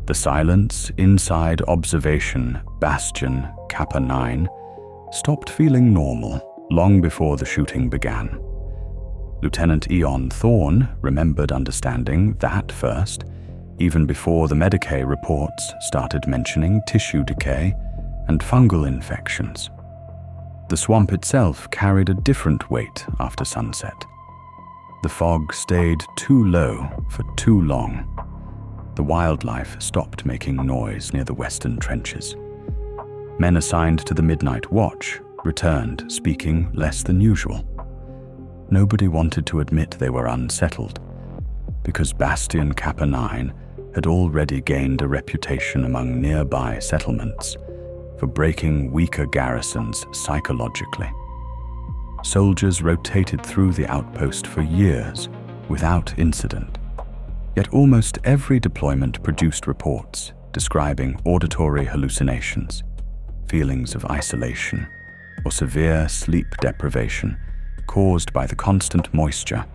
The silence inside Observation Bastion Kappa-Nine stopped feeling normal long before the shooting began. Lieutenant Eon Thorne remembered understanding that first, even before the medicae reports started mentioning tissue decay and fungal infections. The swamp itself carried a different weight after sunset. The fog stayed too low for too long. The wildlife stopped making noise near the western trenches. Men assigned to the midnight watch returned, speaking less than usual. Nobody wanted to admit they were unsettled, because Bastion Kappa-Nine had already gained a reputation among nearby settlements for breaking weaker garrisons psychologically. Soldiers rotated through the outpost for years without incident, yet almost every deployment produced reports describing auditory hallucinations, feelings of isolation, or severe sleep deprivation caused by the constant moisture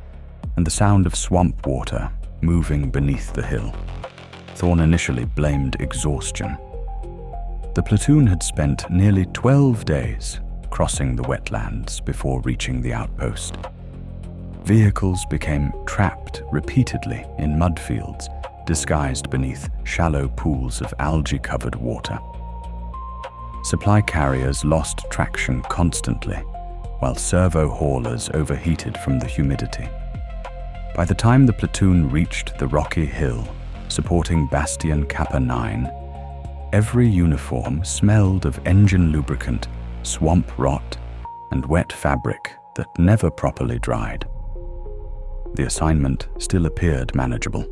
and the sound of swamp water moving beneath the hill. Thorne initially blamed exhaustion. The platoon had spent nearly 12 days crossing the wetlands before reaching the outpost. Vehicles became trapped repeatedly in mud fields, disguised beneath shallow pools of algae-covered water. Supply carriers lost traction constantly, while servo haulers overheated from the humidity. By the time the platoon reached the rocky hill supporting Bastion Kappa-Nine, every uniform smelled of engine lubricant, swamp rot, and wet fabric that never properly dried. The assignment still appeared manageable.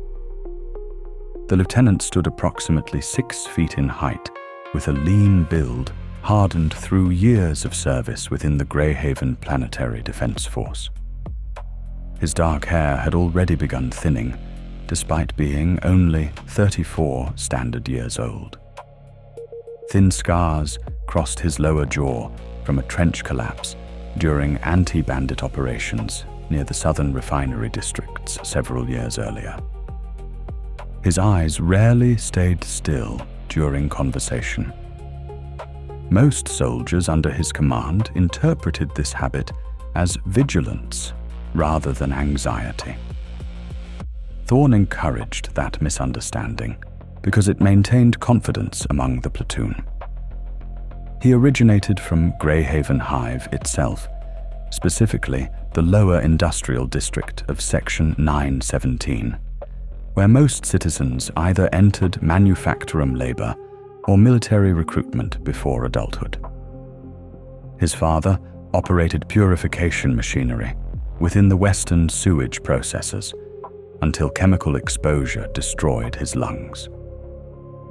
The lieutenant stood approximately 6 feet in height, with a lean build hardened through years of service within the Greyhaven Planetary Defence Force. His dark hair had already begun thinning, despite being only 34 standard years old. Thin scars crossed his lower jaw from a trench collapse during anti-bandit operations near the southern refinery districts several years earlier. His eyes rarely stayed still during conversation. Most soldiers under his command interpreted this habit as vigilance rather than anxiety. Thorne encouraged that misunderstanding because it maintained confidence among the platoon. He originated from Greyhaven Hive itself, specifically the lower industrial district of Section 917, where most citizens either entered manufacturum labor or military recruitment before adulthood. His father operated purification machinery within the western sewage processors until chemical exposure destroyed his lungs.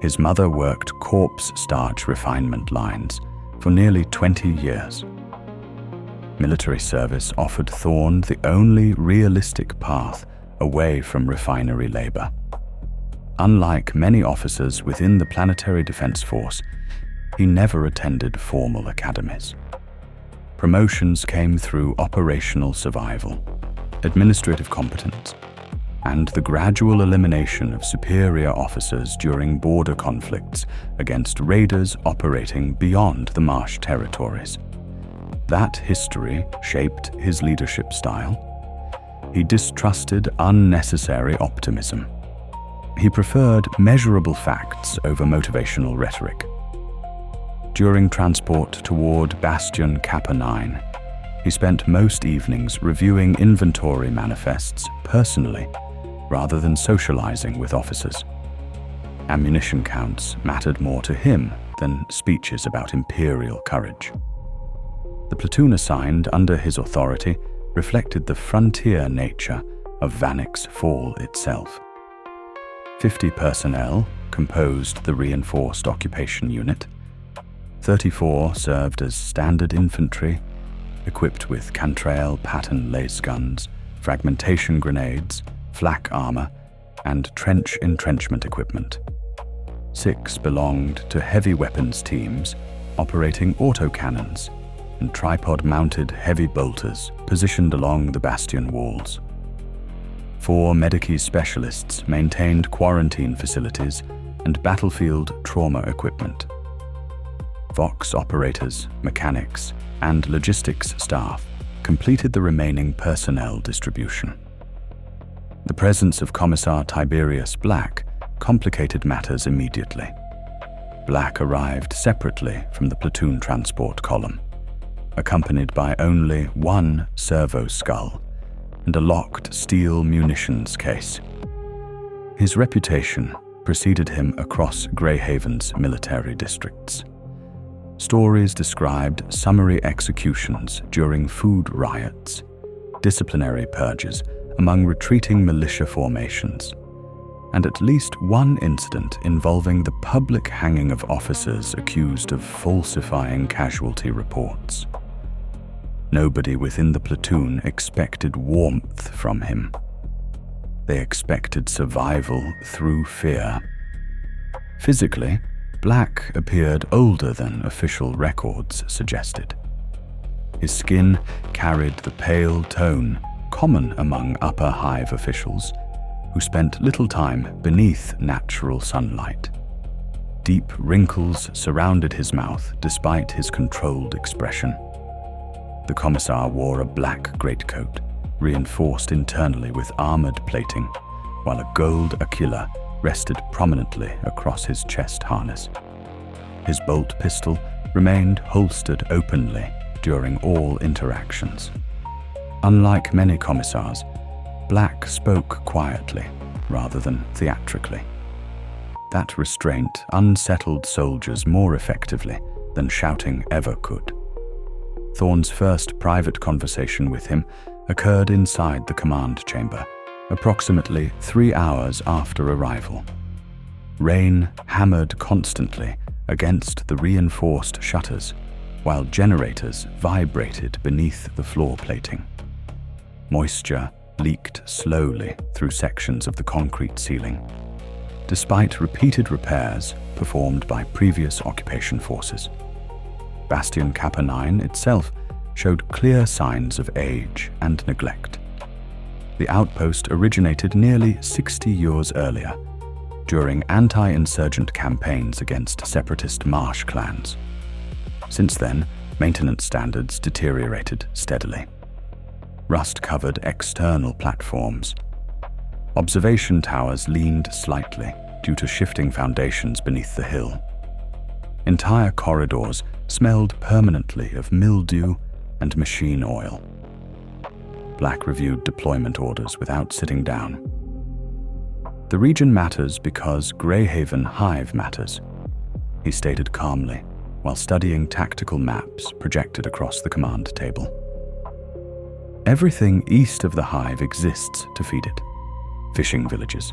His mother worked corpse starch refinement lines for nearly 20 years. Military service offered Thorne the only realistic path away from refinery labor. Unlike many officers within the Planetary Defence Force, he never attended formal academies. Promotions came through operational survival, administrative competence, and the gradual elimination of superior officers during border conflicts against raiders operating beyond the marsh territories. That history shaped his leadership style. He distrusted unnecessary optimism. He preferred measurable facts over motivational rhetoric. During transport toward Bastion Kappa-Nine, he spent most evenings reviewing inventory manifests personally, rather than socializing with officers. Ammunition counts mattered more to him than speeches about imperial courage. The platoon assigned under his authority reflected the frontier nature of Vannic's fall itself. 50 personnel composed the reinforced occupation unit. 34 served as standard infantry, equipped with Cantrail pattern lace guns, fragmentation grenades, flak armor, and trench entrenchment equipment. 6 belonged to heavy weapons teams operating autocannons and tripod-mounted heavy bolters positioned along the bastion walls. 4 medicae specialists maintained quarantine facilities and battlefield trauma equipment. Vox operators, mechanics, and logistics staff completed the remaining personnel distribution. The presence of Commissar Tiberius Black complicated matters immediately. Black arrived separately from the platoon transport column, accompanied by only one servo skull and a locked steel munitions case. His reputation preceded him across Greyhaven's military districts. Stories described summary executions during food riots, disciplinary purges among retreating militia formations, and at least one incident involving the public hanging of officers accused of falsifying casualty reports. Nobody within the platoon expected warmth from him. They expected survival through fear. Physically, Black appeared older than official records suggested. His skin carried the pale tone common among upper hive officials who spent little time beneath natural sunlight. Deep wrinkles surrounded his mouth despite his controlled expression. The Commissar wore a black greatcoat, reinforced internally with armored plating, while a gold aquila rested prominently across his chest harness. His bolt pistol remained holstered openly during all interactions. Unlike many commissars, Black spoke quietly rather than theatrically. That restraint unsettled soldiers more effectively than shouting ever could. Thorne's first private conversation with him occurred inside the command chamber, approximately 3 hours after arrival. Rain hammered constantly against the reinforced shutters, while generators vibrated beneath the floor plating. Moisture leaked slowly through sections of the concrete ceiling, despite repeated repairs performed by previous occupation forces. Bastion Kappa-Nine itself showed clear signs of age and neglect. The outpost originated nearly 60 years earlier, during anti-insurgent campaigns against separatist marsh clans. Since then, maintenance standards deteriorated steadily. Rust-covered external platforms. Observation towers leaned slightly due to shifting foundations beneath the hill. Entire corridors smelled permanently of mildew and machine oil. Black reviewed deployment orders without sitting down. The region matters because Greyhaven Hive matters, he stated calmly while studying tactical maps projected across the command table. Everything east of the hive exists to feed it. Fishing villages,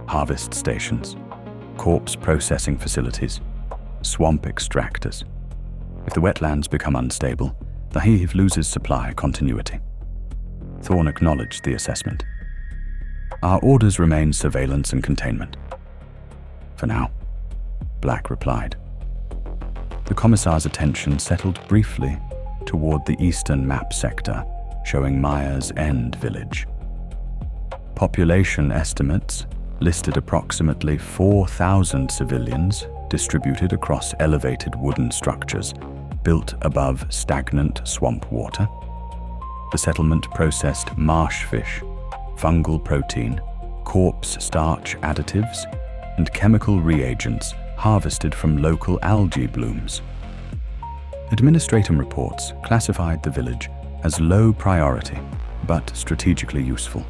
harvest stations, corpse processing facilities, swamp extractors. If the wetlands become unstable, the hive loses supply continuity. Thorne acknowledged the assessment. Our orders remain surveillance and containment. For now, Black replied. The Commissar's attention settled briefly toward the eastern map sector, showing Mire's End village. Population estimates listed approximately 4,000 civilians distributed across elevated wooden structures built above stagnant swamp water. The settlement processed marsh fish, fungal protein, corpse starch additives, and chemical reagents harvested from local algae blooms. Administratum reports classified the village as low priority, but strategically useful.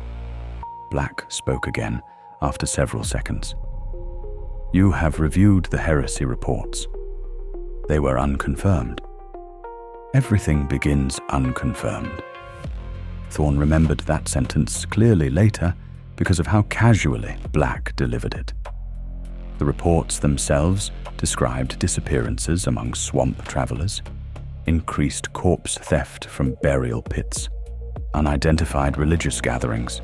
Black spoke again after several seconds. You have reviewed the heresy reports. They were unconfirmed. Everything begins unconfirmed. Thorne remembered that sentence clearly later because of how casually Black delivered it. The reports themselves described disappearances among swamp travelers, increased corpse theft from burial pits, unidentified religious gatherings,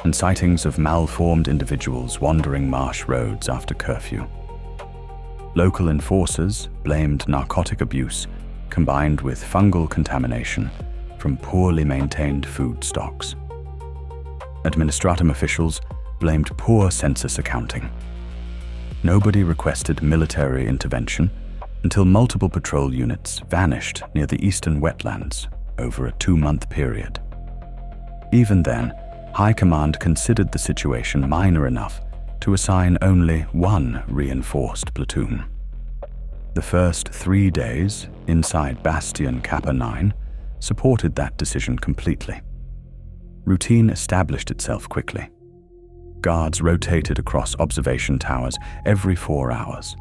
and sightings of malformed individuals wandering marsh roads after curfew. Local enforcers blamed narcotic abuse combined with fungal contamination from poorly maintained food stocks. Administratum officials blamed poor census accounting. Nobody requested military intervention until multiple patrol units vanished near the eastern wetlands over a 2-month period. Even then, High Command considered the situation minor enough to assign only one reinforced platoon. The first 3 days inside Bastion Kappa-Nine supported that decision completely. Routine established itself quickly. Guards rotated across observation towers every 4 hours.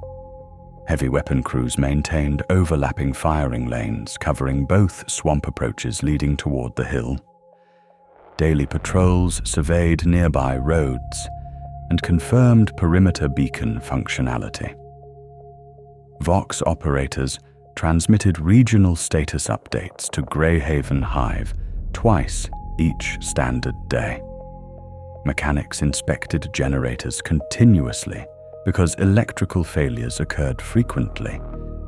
Heavy weapon crews maintained overlapping firing lanes covering both swamp approaches leading toward the hill. Daily patrols surveyed nearby roads and confirmed perimeter beacon functionality. Vox operators transmitted regional status updates to Greyhaven Hive twice each standard day. Mechanics inspected generators continuously because electrical failures occurred frequently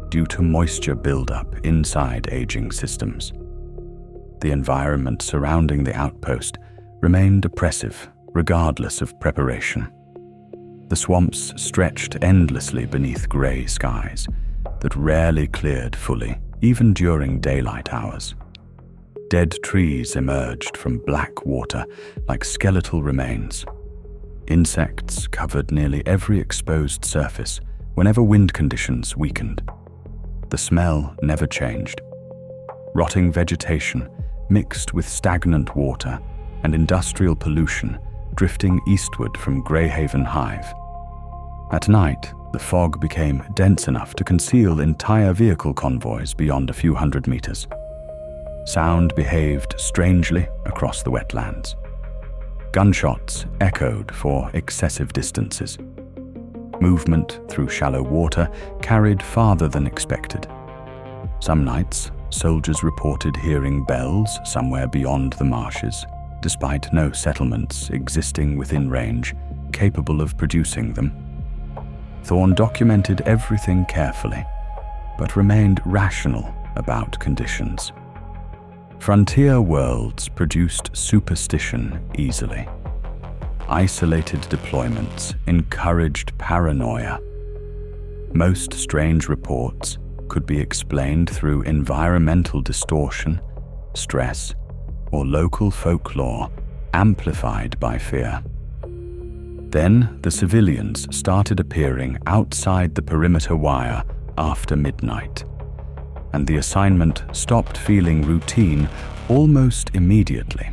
due to moisture buildup inside aging systems. The environment surrounding the outpost remained oppressive regardless of preparation. The swamps stretched endlessly beneath grey skies that rarely cleared fully, even during daylight hours. Dead trees emerged from black water like skeletal remains. Insects covered nearly every exposed surface whenever wind conditions weakened. The smell never changed. Rotting vegetation mixed with stagnant water and industrial pollution drifting eastward from Greyhaven Hive. At night, the fog became dense enough to conceal entire vehicle convoys beyond a few hundred meters. Sound behaved strangely across the wetlands. Gunshots echoed for excessive distances. Movement through shallow water carried farther than expected. Some nights, soldiers reported hearing bells somewhere beyond the marshes, despite no settlements existing within range capable of producing them. Thorne documented everything carefully, but remained rational about conditions. Frontier worlds produced superstition easily. Isolated deployments encouraged paranoia. Most strange reports could be explained through environmental distortion, stress, or local folklore amplified by fear. Then the civilians started appearing outside the perimeter wire after midnight, and the assignment stopped feeling routine almost immediately.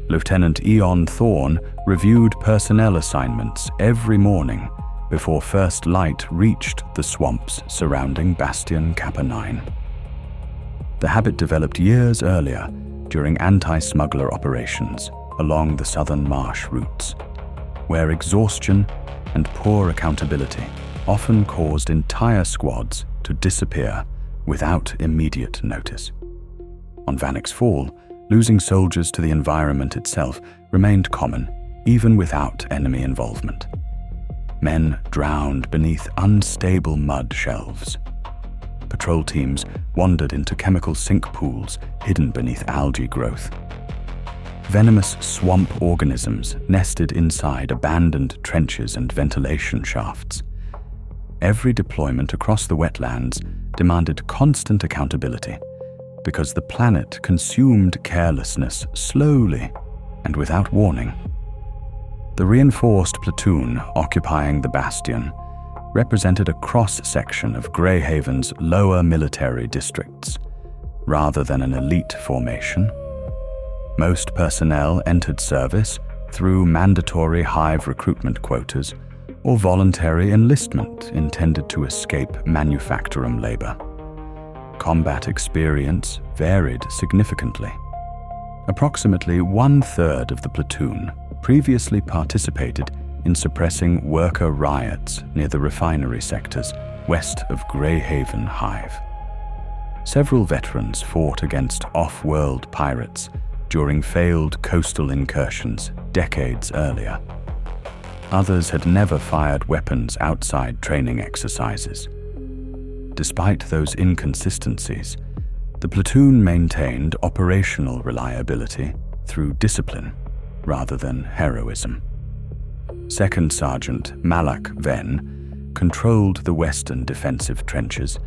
Lieutenant Eon Thorne reviewed personnel assignments every morning before first light reached the swamps surrounding Bastion Kappa-Nine. The habit developed years earlier during anti-smuggler operations along the southern marsh routes, where exhaustion and poor accountability often caused entire squads to disappear without immediate notice. On Vannic's fall, losing soldiers to the environment itself remained common, even without enemy involvement. Men drowned beneath unstable mud shelves. Patrol teams wandered into chemical sink pools hidden beneath algae growth. Venomous swamp organisms nested inside abandoned trenches and ventilation shafts. Every deployment across the wetlands demanded constant accountability because the planet consumed carelessness slowly and without warning. The reinforced platoon occupying the bastion represented a cross-section of Greyhaven's lower military districts, rather than an elite formation. Most personnel entered service through mandatory Hive recruitment quotas or voluntary enlistment intended to escape manufacturum labor. Combat experience varied significantly. Approximately 1/3 of the platoon previously participated in suppressing worker riots near the refinery sectors west of Greyhaven Hive. Several veterans fought against off-world pirates during failed coastal incursions decades earlier. Others had never fired weapons outside training exercises. Despite those inconsistencies, the platoon maintained operational reliability through discipline rather than heroism. Second Sergeant Malak Venn controlled the western defensive trenches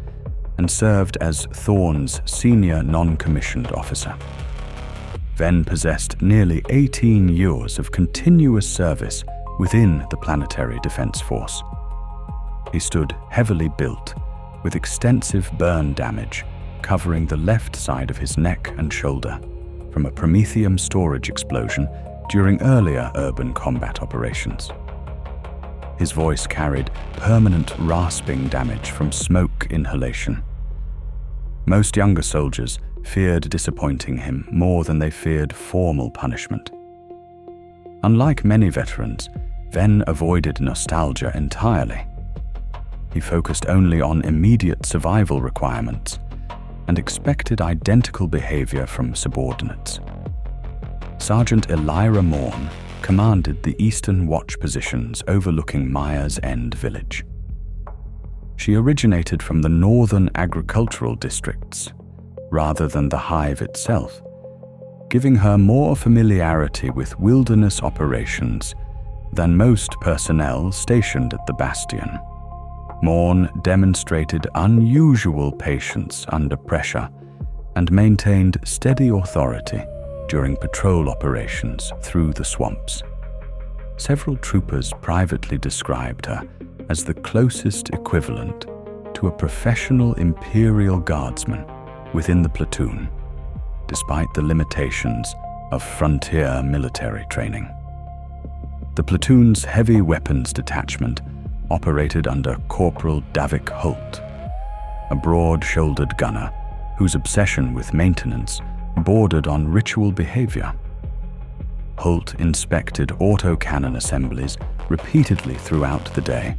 and served as Thorne's senior non-commissioned officer. Venn possessed nearly 18 years of continuous service within the Planetary Defence Force. He stood heavily built, with extensive burn damage covering the left side of his neck and shoulder from a promethium storage explosion during earlier urban combat operations. His voice carried permanent rasping damage from smoke inhalation. Most younger soldiers feared disappointing him more than they feared formal punishment. Unlike many veterans, Venn avoided nostalgia entirely. He focused only on immediate survival requirements and expected identical behavior from subordinates. Sergeant Elira Morn commanded the eastern watch positions overlooking Mire's End village. She originated from the northern agricultural districts rather than the hive itself, giving her more familiarity with wilderness operations than most personnel stationed at the bastion. Morn demonstrated unusual patience under pressure and maintained steady authority during patrol operations through the swamps. Several troopers privately described her as the closest equivalent to a professional Imperial Guardsman within the platoon, despite the limitations of frontier military training. The platoon's heavy weapons detachment operated under Corporal Davik Holt, a broad-shouldered gunner whose obsession with maintenance bordered on ritual behavior. Holt inspected autocannon assemblies repeatedly throughout the day,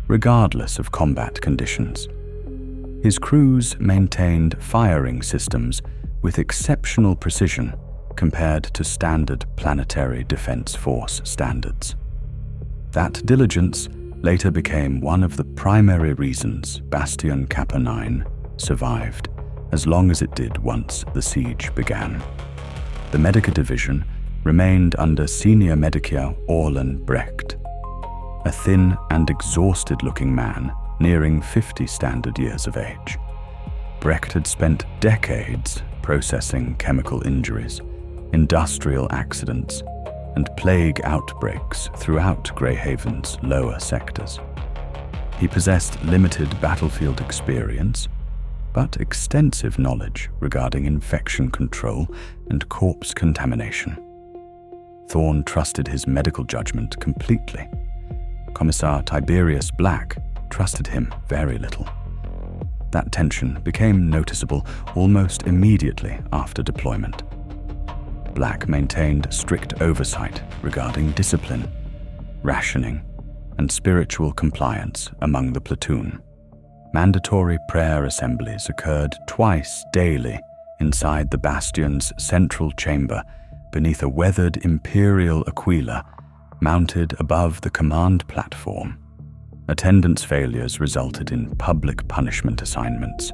regardless of combat conditions. His crews maintained firing systems with exceptional precision compared to standard Planetary Defence Force standards. That diligence later became one of the primary reasons Bastion Kappa-Nine survived as long as it did once the siege began. The medicae division remained under Senior Medicae Orlan Brecht, a thin and exhausted-looking man nearing 50 standard years of age. Brecht had spent decades processing chemical injuries, industrial accidents, and plague outbreaks throughout Greyhaven's lower sectors. He possessed limited battlefield experience, but extensive knowledge regarding infection control and corpse contamination. Thorne trusted his medical judgment completely. Commissar Tiberius Black trusted him very little. That tension became noticeable almost immediately after deployment. Black maintained strict oversight regarding discipline, rationing, and spiritual compliance among the platoon. Mandatory prayer assemblies occurred twice daily inside the bastion's central chamber beneath a weathered Imperial aquila mounted above the command platform. Attendance failures resulted in public punishment assignments.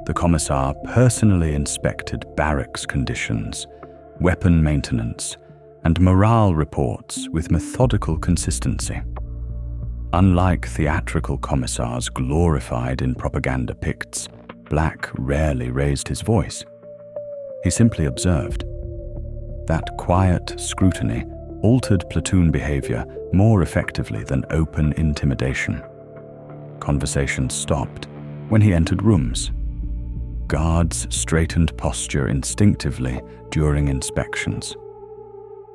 The Commissar personally inspected barracks conditions, weapon maintenance, and morale reports with methodical consistency. Unlike theatrical commissars glorified in propaganda picts, Black rarely raised his voice. He simply observed. That quiet scrutiny altered platoon behavior more effectively than open intimidation. Conversations stopped when he entered rooms. Guards straightened posture instinctively during inspections.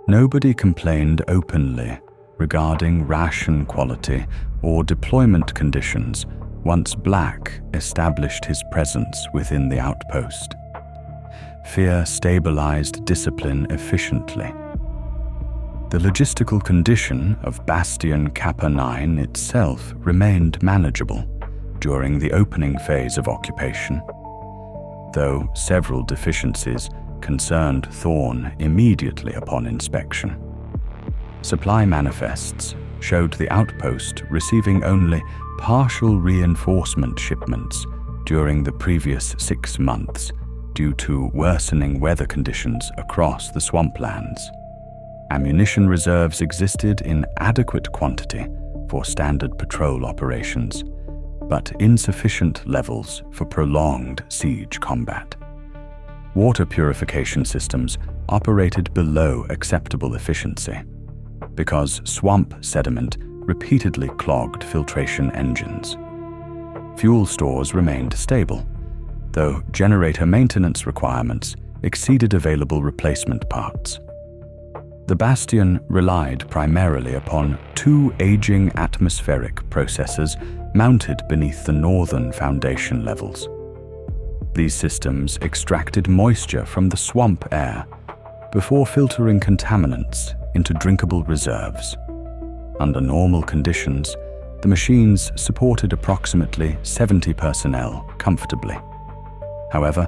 Nobody complained openly regarding ration quality or deployment conditions once Black established his presence within the outpost. Fear stabilized discipline efficiently. The logistical condition of Bastion Kappa-Nine itself remained manageable during the opening phase of occupation, though several deficiencies concerned Thorne immediately upon inspection. Supply manifests showed the outpost receiving only partial reinforcement shipments during the previous 6 months due to worsening weather conditions across the swamplands. Ammunition reserves existed in adequate quantity for standard patrol operations, but insufficient levels for prolonged siege combat. Water purification systems operated below acceptable efficiency because swamp sediment repeatedly clogged filtration engines. Fuel stores remained stable, though generator maintenance requirements exceeded available replacement parts. The Bastion relied primarily upon 2 aging atmospheric processors mounted beneath the northern foundation levels. These systems extracted moisture from the swamp air before filtering contaminants into drinkable reserves. Under normal conditions, the machines supported approximately 70 personnel comfortably. However,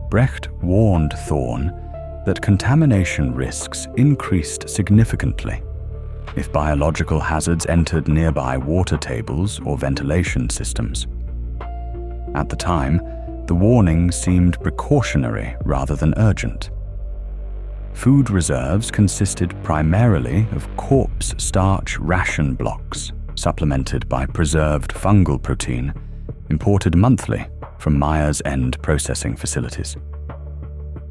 Brecht warned Thorne that contamination risks increased significantly if biological hazards entered nearby water tables or ventilation systems. At the time, the warning seemed precautionary rather than urgent. Food reserves consisted primarily of corpse starch ration blocks, supplemented by preserved fungal protein, imported monthly from Mire's End processing facilities.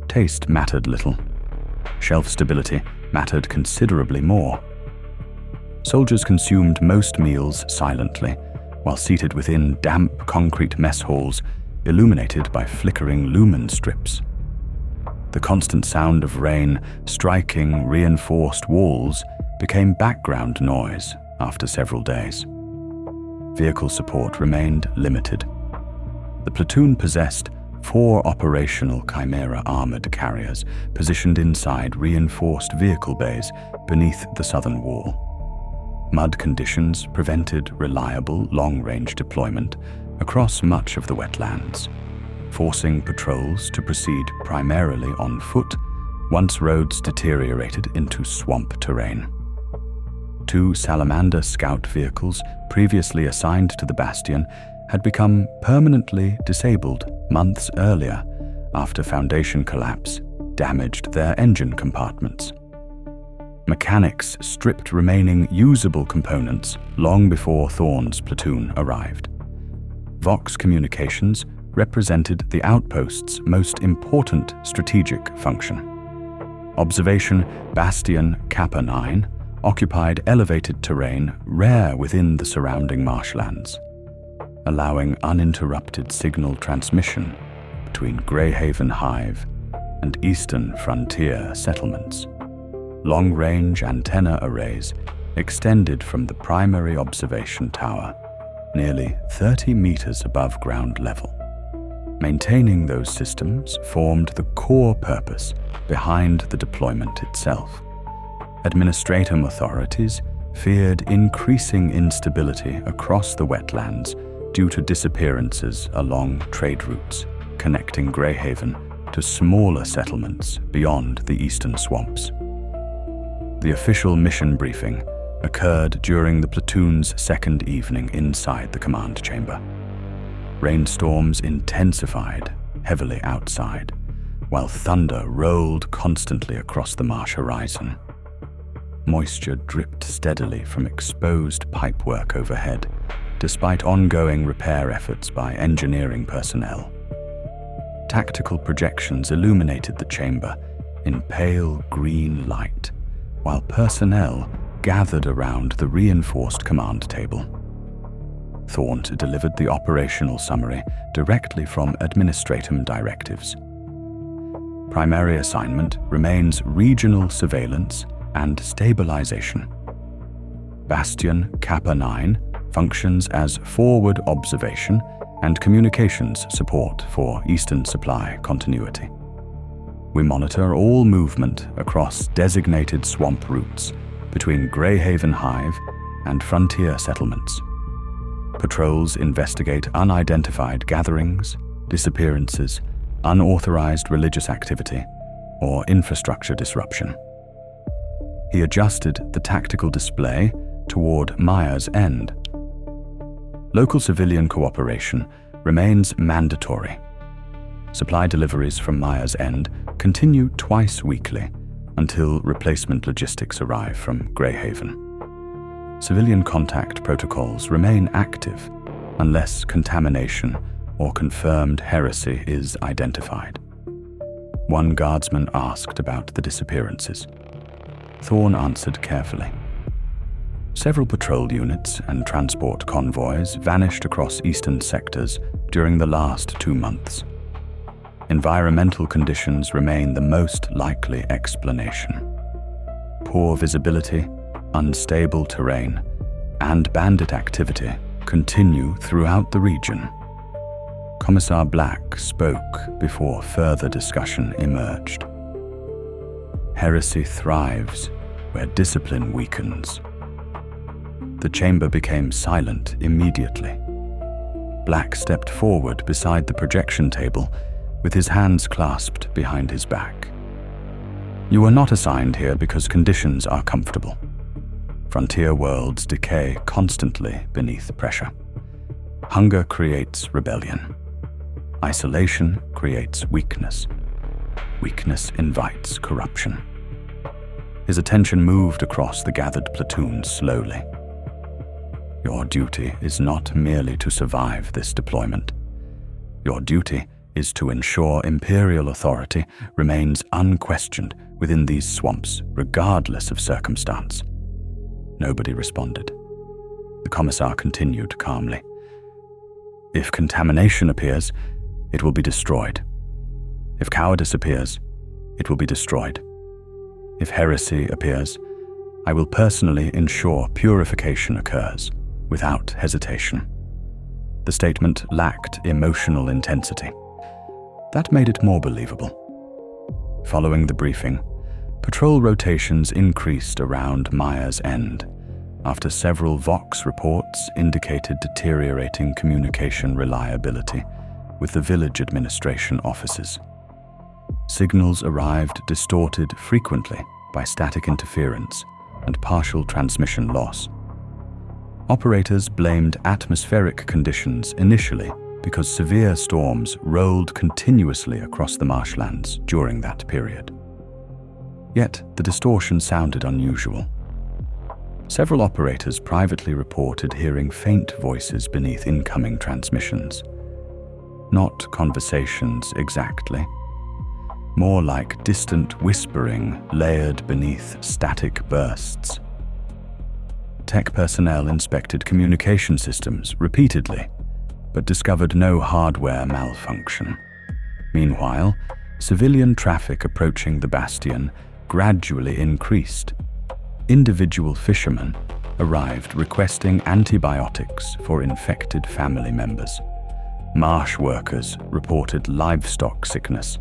Taste mattered little. Shelf stability mattered considerably more. Soldiers consumed most meals silently, while seated within damp concrete mess halls illuminated by flickering lumen strips. The constant sound of rain striking reinforced walls became background noise after several days. Vehicle support remained limited. The platoon possessed 4 operational Chimera armored carriers positioned inside reinforced vehicle bays beneath the southern wall. Mud conditions prevented reliable long-range deployment across much of the wetlands, forcing patrols to proceed primarily on foot once roads deteriorated into swamp terrain. 2 Salamander scout vehicles previously assigned to the Bastion had become permanently disabled months earlier after foundation collapse damaged their engine compartments. Mechanics stripped remaining usable components long before Thorne's platoon arrived. Vox communications represented the outpost's most important strategic function. Observation Bastion Kappa-Nine occupied elevated terrain rare within the surrounding marshlands, allowing uninterrupted signal transmission between Greyhaven Hive and eastern frontier settlements. Long-range antenna arrays extended from the primary observation tower nearly 30 meters above ground level. Maintaining those systems formed the core purpose behind the deployment itself. Administratum authorities feared increasing instability across the wetlands due to disappearances along trade routes connecting Greyhaven to smaller settlements beyond the eastern swamps. The official mission briefing occurred during the platoon's second evening inside the command chamber. Rainstorms intensified heavily outside, while thunder rolled constantly across the marsh horizon. Moisture dripped steadily from exposed pipework overhead, despite ongoing repair efforts by engineering personnel. Tactical projections illuminated the chamber in pale green light, while personnel gathered around the reinforced command table. Thorne delivered the operational summary directly from Administratum directives. Primary assignment remains regional surveillance and stabilization. Bastion Kappa-Nine functions as forward observation and communications support for eastern supply continuity. We monitor all movement across designated swamp routes between Greyhaven Hive and frontier settlements. Patrols investigate unidentified gatherings, disappearances, unauthorized religious activity, or infrastructure disruption. He adjusted the tactical display toward Mire's End. Local civilian cooperation remains mandatory. Supply deliveries from Mire's End continue twice weekly until replacement logistics arrive from Greyhaven. Civilian contact protocols remain active unless contamination or confirmed heresy is identified. One guardsman asked about the disappearances. Thorne answered carefully. Several patrol units and transport convoys vanished across eastern sectors during the last 2 months. Environmental conditions remain the most likely explanation. Poor visibility, unstable terrain, and bandit activity continue throughout the region. Commissar Black spoke before further discussion emerged. Heresy thrives where discipline weakens. The chamber became silent immediately. Black stepped forward beside the projection table with his hands clasped behind his back. You are not assigned here because conditions are comfortable. Frontier worlds decay constantly beneath pressure. Hunger creates rebellion. Isolation creates weakness. Weakness invites corruption. His attention moved across the gathered platoons slowly. Your duty is not merely to survive this deployment. Your duty is to ensure Imperial authority remains unquestioned within these swamps, regardless of circumstance. Nobody responded. The Commissar continued calmly. If contamination appears, it will be destroyed. If cowardice appears, it will be destroyed. If heresy appears, I will personally ensure purification occurs, without hesitation. The statement lacked emotional intensity. That made it more believable. Following the briefing, patrol rotations increased around Mire's End, after several Vox reports indicated deteriorating communication reliability with the village administration offices. Signals arrived distorted frequently by static interference and partial transmission loss. Operators blamed atmospheric conditions initially because severe storms rolled continuously across the marshlands during that period. Yet the distortion sounded unusual. Several operators privately reported hearing faint voices beneath incoming transmissions. Not conversations exactly. More like distant whispering layered beneath static bursts. Tech personnel inspected communication systems repeatedly, but discovered no hardware malfunction. Meanwhile, civilian traffic approaching the bastion gradually increased. Individual fishermen arrived requesting antibiotics for infected family members. Marsh workers reported livestock sickness,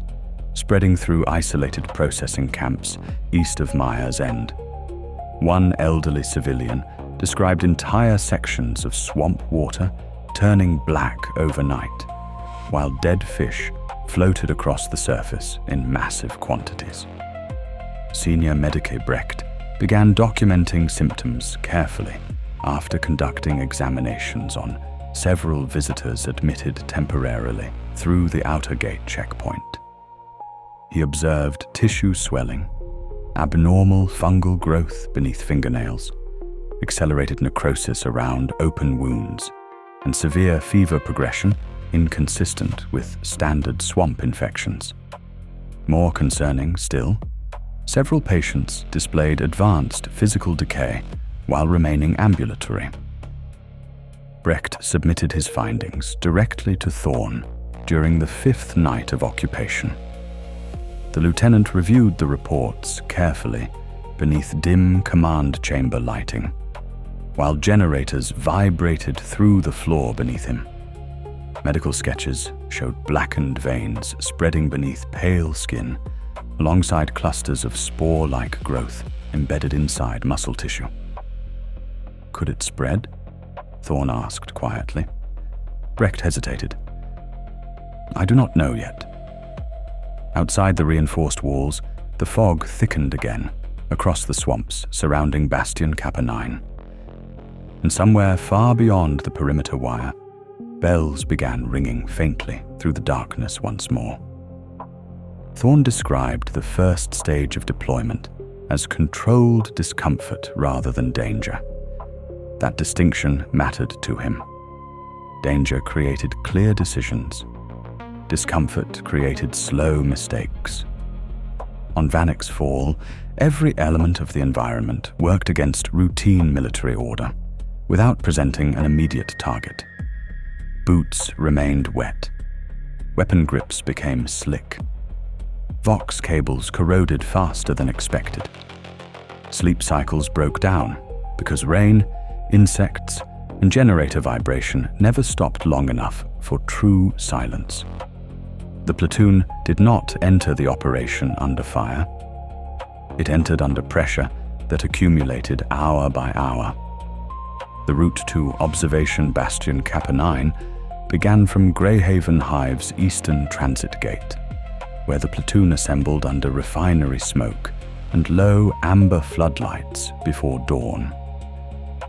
spreading through isolated processing camps east of Mire's End. One elderly civilian described entire sections of swamp water turning black overnight, while dead fish floated across the surface in massive quantities. Senior medicae Brecht began documenting symptoms carefully after conducting examinations on several visitors admitted temporarily through the outer gate checkpoint. He observed tissue swelling, abnormal fungal growth beneath fingernails, accelerated necrosis around open wounds, and severe fever progression inconsistent with standard swamp infections. More concerning still, several patients displayed advanced physical decay while remaining ambulatory. Brecht submitted his findings directly to Thorne during the 5th night of occupation. The lieutenant reviewed the reports carefully beneath dim command chamber lighting, while generators vibrated through the floor beneath him. Medical sketches showed blackened veins spreading beneath pale skin, alongside clusters of spore-like growth embedded inside muscle tissue. Could it spread? Thorne asked quietly. Brecht hesitated. I do not know yet. Outside the reinforced walls, the fog thickened again across the swamps surrounding Bastion Kappa-Nine. And somewhere far beyond the perimeter wire, bells began ringing faintly through the darkness once more. Thorne described the first stage of deployment as controlled discomfort rather than danger. That distinction mattered to him. Danger created clear decisions. Discomfort created slow mistakes. On Vannic's fall, every element of the environment worked against routine military order, without presenting an immediate target. Boots remained wet. Weapon grips became slick. Vox cables corroded faster than expected. Sleep cycles broke down because rain, insects, and generator vibration never stopped long enough for true silence. The platoon did not enter the operation under fire. It entered under pressure that accumulated hour by hour. The route to Observation Bastion Kappa-Nine began from Greyhaven Hive's eastern transit gate, where the platoon assembled under refinery smoke and low amber floodlights before dawn.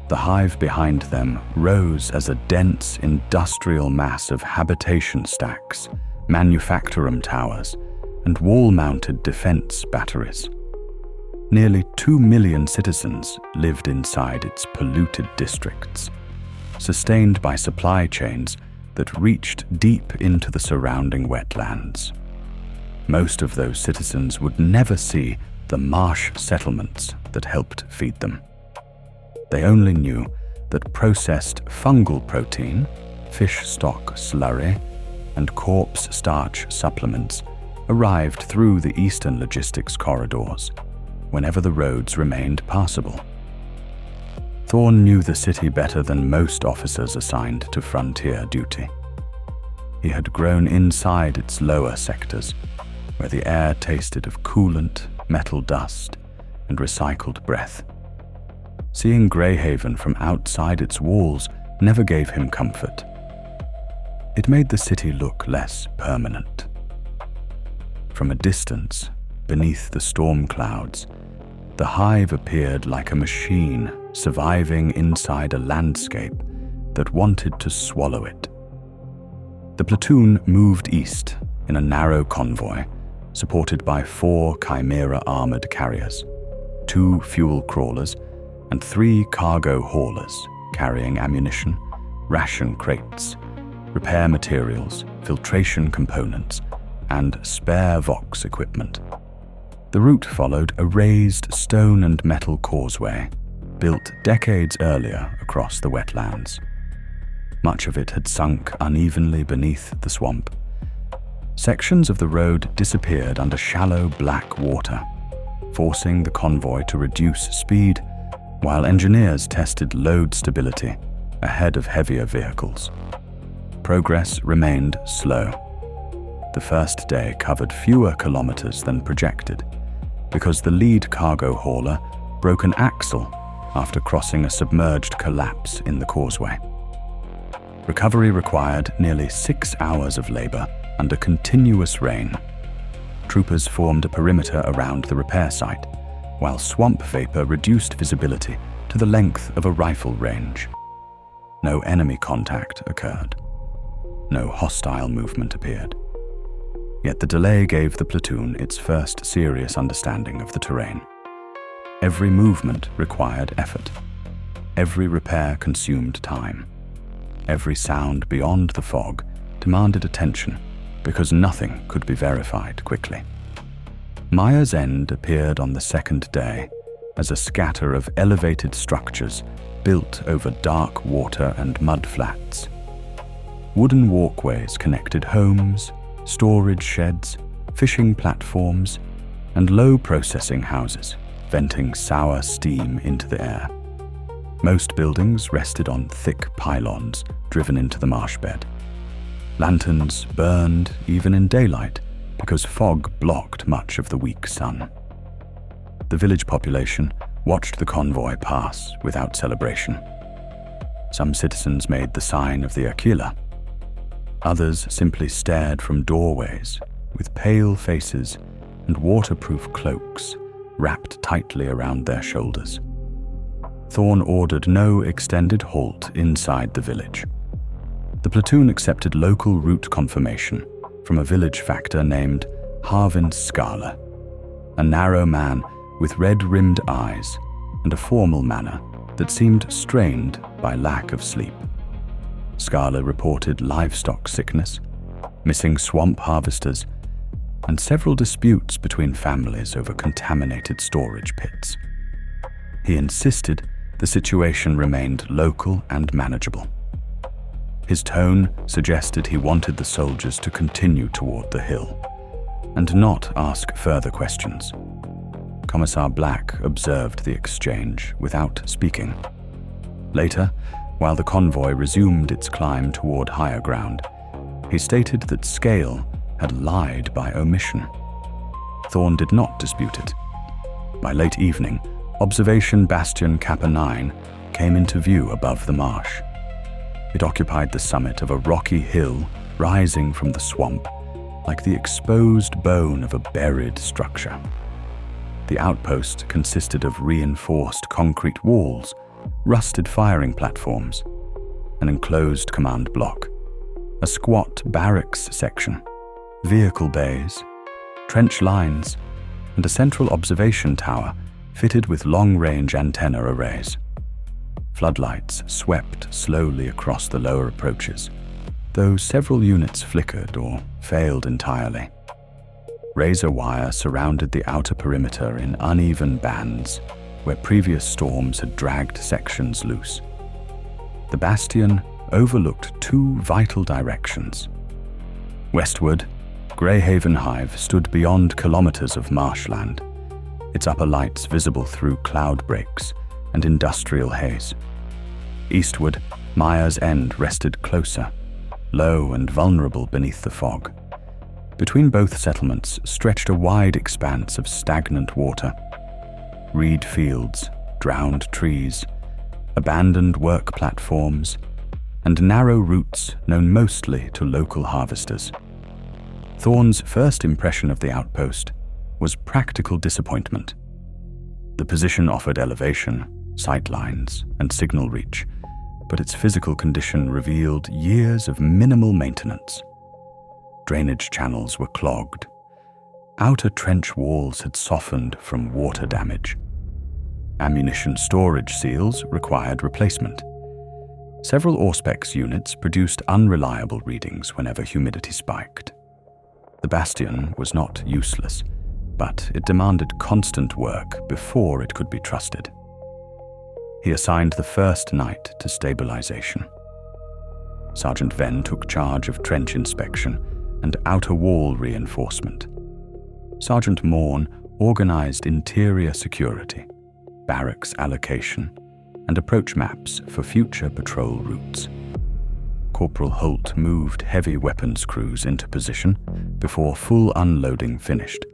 The hive behind them rose as a dense industrial mass of habitation stacks, manufactorum towers, and wall-mounted defense batteries. Nearly 2 million citizens lived inside its polluted districts, sustained by supply chains that reached deep into the surrounding wetlands. Most of those citizens would never see the marsh settlements that helped feed them. They only knew that processed fungal protein, fish stock slurry, and corpse starch supplements arrived through the eastern logistics corridors whenever the roads remained passable. Thorne knew the city better than most officers assigned to frontier duty. He had grown inside its lower sectors, where the air tasted of coolant, metal dust, and recycled breath. Seeing Greyhaven from outside its walls never gave him comfort. It made the city look less permanent. From a distance, beneath the storm clouds, the hive appeared like a machine surviving inside a landscape that wanted to swallow it. The platoon moved east in a narrow convoy, supported by 4 Chimera armored carriers, 2 fuel crawlers, and 3 cargo haulers carrying ammunition, ration crates, repair materials, filtration components, and spare Vox equipment. The route followed a raised stone and metal causeway, built decades earlier across the wetlands. Much of it had sunk unevenly beneath the swamp. Sections of the road disappeared under shallow black water, forcing the convoy to reduce speed while engineers tested load stability ahead of heavier vehicles. Progress remained slow. The first day covered fewer kilometers than projected because the lead cargo hauler broke an axle after crossing a submerged collapse in the causeway. Recovery required nearly 6 hours of labor under continuous rain. Troopers formed a perimeter around the repair site, while swamp vapor reduced visibility to the length of a rifle range. No enemy contact occurred. No hostile movement appeared. Yet the delay gave the platoon its first serious understanding of the terrain. Every movement required effort. Every repair consumed time. Every sound beyond the fog demanded attention because nothing could be verified quickly. Mire's End appeared on the second day as a scatter of elevated structures built over dark water and mud flats. Wooden walkways connected homes, storage sheds, fishing platforms, and low processing houses, venting sour steam into the air. Most buildings rested on thick pylons driven into the marsh bed. Lanterns burned even in daylight because fog blocked much of the weak sun. The village population watched the convoy pass without celebration. Some citizens made the sign of the Aquila. Others simply stared from doorways with pale faces and waterproof cloaks wrapped tightly around their shoulders. Thorne ordered no extended halt inside the village. The platoon accepted local route confirmation from a village factor named Harvin Scala, a narrow man with red-rimmed eyes and a formal manner that seemed strained by lack of sleep. Scala reported livestock sickness, missing swamp harvesters, and several disputes between families over contaminated storage pits. He insisted the situation remained local and manageable. His tone suggested he wanted the soldiers to continue toward the hill and not ask further questions. Commissar Black observed the exchange without speaking. Later, while the convoy resumed its climb toward higher ground, he stated that Scale had lied by omission. Thorne did not dispute it. By late evening, Observation Bastion Kappa-Nine came into view above the marsh. It occupied the summit of a rocky hill rising from the swamp, like the exposed bone of a buried structure. The outpost consisted of reinforced concrete walls, rusted firing platforms, an enclosed command block, a squat barracks section, vehicle bays, trench lines, and a central observation tower fitted with long-range antenna arrays. Floodlights swept slowly across the lower approaches, though several units flickered or failed entirely. Razor wire surrounded the outer perimeter in uneven bands where previous storms had dragged sections loose. The bastion overlooked two vital directions. Westward, Greyhaven Hive stood beyond kilometers of marshland, its upper lights visible through cloud breaks and industrial haze. Eastward, Mire's End rested closer, low and vulnerable beneath the fog. Between both settlements stretched a wide expanse of stagnant water. Reed fields, drowned trees, abandoned work platforms, and narrow routes known mostly to local harvesters. Thorne's first impression of the outpost was practical disappointment. The position offered elevation, sight lines, and signal reach, but its physical condition revealed years of minimal maintenance. Drainage channels were clogged. Outer trench walls had softened from water damage. Ammunition storage seals required replacement. Several Auspex units produced unreliable readings whenever humidity spiked. The bastion was not useless, but it demanded constant work before it could be trusted. He assigned the first night to stabilization. Sergeant Venn took charge of trench inspection and outer wall reinforcement. Sergeant Morn organized interior security, barracks allocation, and approach maps for future patrol routes. Corporal Holt moved heavy weapons crews into position before full unloading finished,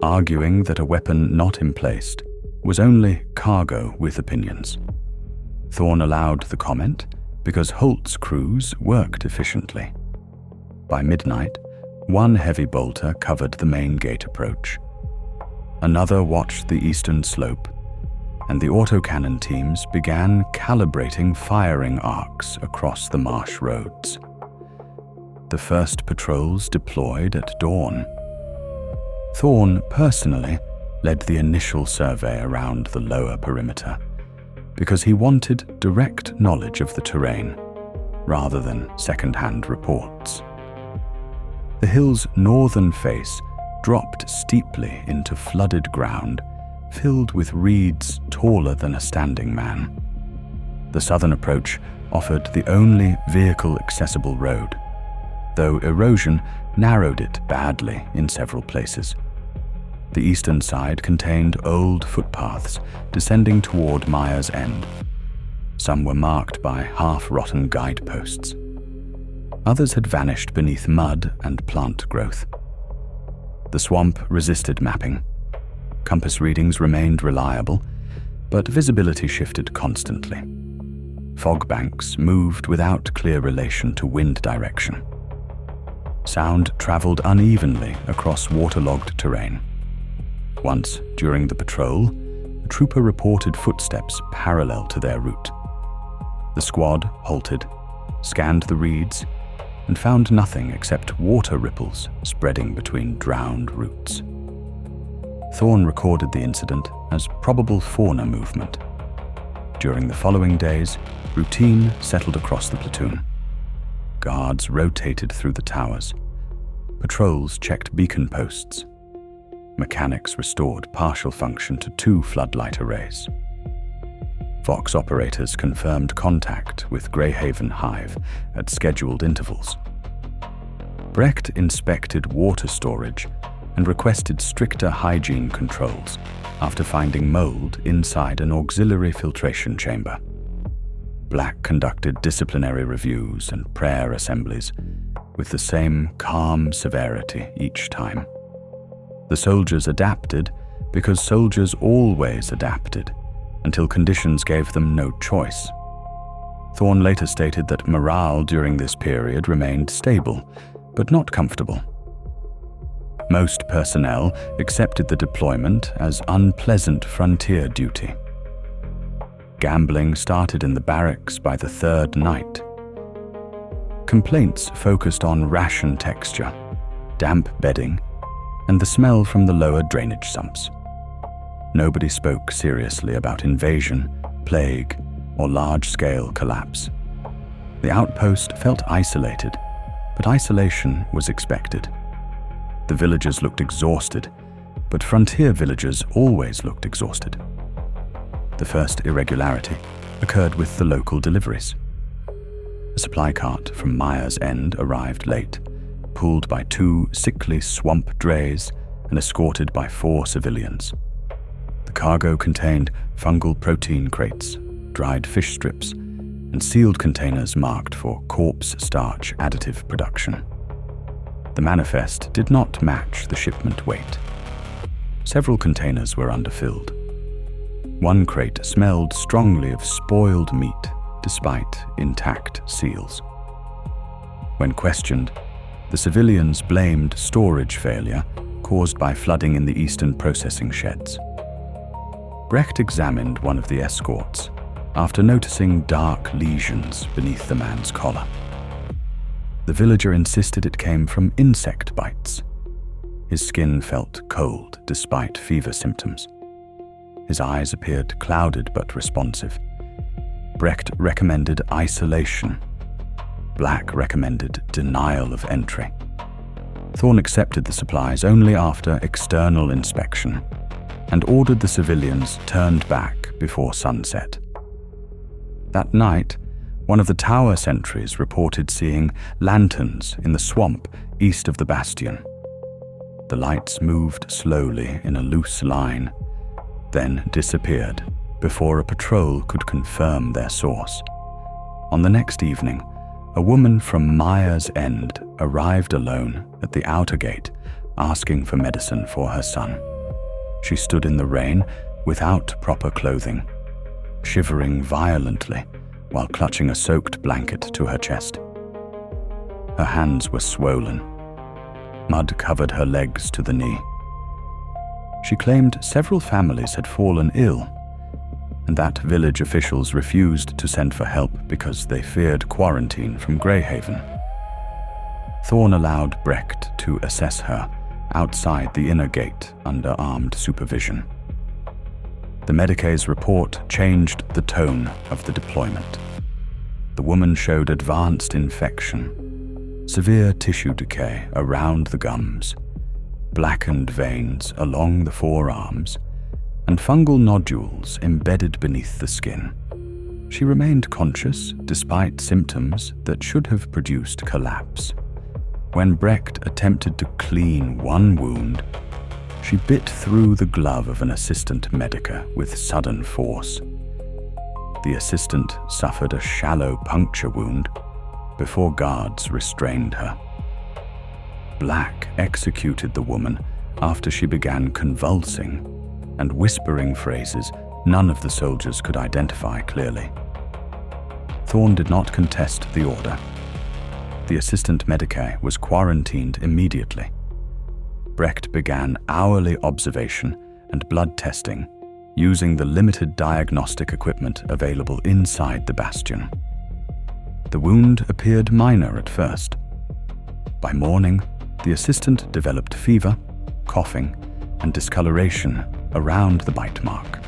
arguing that a weapon not emplaced was only cargo with opinions. Thorne allowed the comment because Holt's crews worked efficiently. By midnight, one heavy bolter covered the main gate approach. Another watched the eastern slope, and the autocannon teams began calibrating firing arcs across the marsh roads. The first patrols deployed at dawn. Thorne personally led the initial survey around the lower perimeter because he wanted direct knowledge of the terrain rather than second-hand reports. The hill's northern face dropped steeply into flooded ground filled with reeds taller than a standing man. The southern approach offered the only vehicle-accessible road, though erosion narrowed it badly in several places. The eastern side contained old footpaths descending toward Mire's End. Some were marked by half-rotten guideposts. Others had vanished beneath mud and plant growth. The swamp resisted mapping. Compass readings remained reliable, but visibility shifted constantly. Fog banks moved without clear relation to wind direction. Sound traveled unevenly across waterlogged terrain. Once, during the patrol, a trooper reported footsteps parallel to their route. The squad halted, scanned the reeds, and found nothing except water ripples spreading between drowned roots. Thorne recorded the incident as probable fauna movement. During the following days, routine settled across the platoon. Guards rotated through the towers. Patrols checked beacon posts. Mechanics restored partial function to 2 floodlight arrays. Vox operators confirmed contact with Greyhaven Hive at scheduled intervals. Brecht inspected water storage and requested stricter hygiene controls after finding mold inside an auxiliary filtration chamber. Black conducted disciplinary reviews and prayer assemblies with the same calm severity each time. The soldiers adapted because soldiers always adapted until conditions gave them no choice. Thorne later stated that morale during this period remained stable, but not comfortable. Most personnel accepted the deployment as unpleasant frontier duty. Gambling started in the barracks by the 3rd night. Complaints focused on ration texture, damp bedding, and the smell from the lower drainage sumps. Nobody spoke seriously about invasion, plague, or large-scale collapse. The outpost felt isolated, but isolation was expected. The villagers looked exhausted, but frontier villagers always looked exhausted. The first irregularity occurred with the local deliveries. A supply cart from Mire's End arrived late, pulled by 2 sickly swamp drays and escorted by 4 civilians. The cargo contained fungal protein crates, dried fish strips, and sealed containers marked for corpse starch additive production. The manifest did not match the shipment weight. Several containers were underfilled. One crate smelled strongly of spoiled meat despite intact seals. When questioned, the civilians blamed storage failure caused by flooding in the eastern processing sheds. Brecht examined one of the escorts after noticing dark lesions beneath the man's collar. The villager insisted it came from insect bites. His skin felt cold despite fever symptoms. His eyes appeared clouded but responsive. Brecht recommended isolation. Black recommended denial of entry. Thorne accepted the supplies only after external inspection and ordered the civilians turned back before sunset. That night, one of the tower sentries reported seeing lanterns in the swamp east of the bastion. The lights moved slowly in a loose line, then disappeared before a patrol could confirm their source. On the next evening, a woman from Mire's End arrived alone at the outer gate, asking for medicine for her son. She stood in the rain without proper clothing, shivering violently while clutching a soaked blanket to her chest. Her hands were swollen. Mud covered her legs to the knee. She claimed several families had fallen ill, and that village officials refused to send for help because they feared quarantine from Greyhaven. Thorne allowed Brecht to assess her outside the inner gate under armed supervision. The medicae's report changed the tone of the deployment. The woman showed advanced infection, severe tissue decay around the gums, blackened veins along the forearms, and fungal nodules embedded beneath the skin. She remained conscious despite symptoms that should have produced collapse. When Brecht attempted to clean one wound, she bit through the glove of an assistant medica with sudden force. The assistant suffered a shallow puncture wound before guards restrained her. Black executed the woman after she began convulsing and whispering phrases none of the soldiers could identify clearly. Thorne did not contest the order. The assistant medicae was quarantined immediately. Brecht began hourly observation and blood testing using the limited diagnostic equipment available inside the bastion. The wound appeared minor at first, By morning, the assistant developed fever, coughing, and discoloration around the bite mark.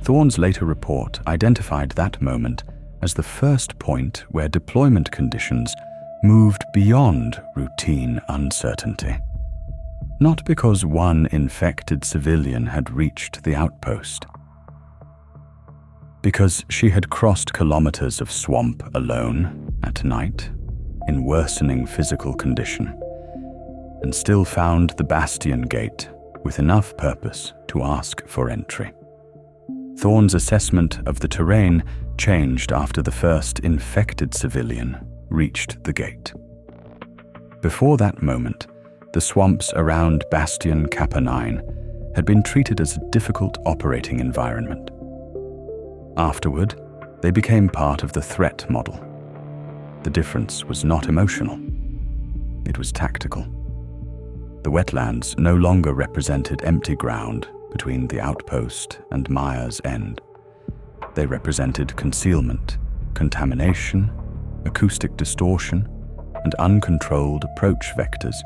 Thorne's later report identified that moment as the first point where deployment conditions moved beyond routine uncertainty. Not because one infected civilian had reached the outpost. Because she had crossed kilometers of swamp alone at night, in worsening physical condition, and still found the bastion gate with enough purpose to ask for entry. Thorne's assessment of the terrain changed after the first infected civilian reached the gate. Before that moment, the swamps around Bastion Kappa-Nine had been treated as a difficult operating environment. Afterward, they became part of the threat model. The difference was not emotional. It was tactical. The wetlands no longer represented empty ground between the outpost and Mire's end. They represented concealment, contamination, acoustic distortion, and uncontrolled approach vectors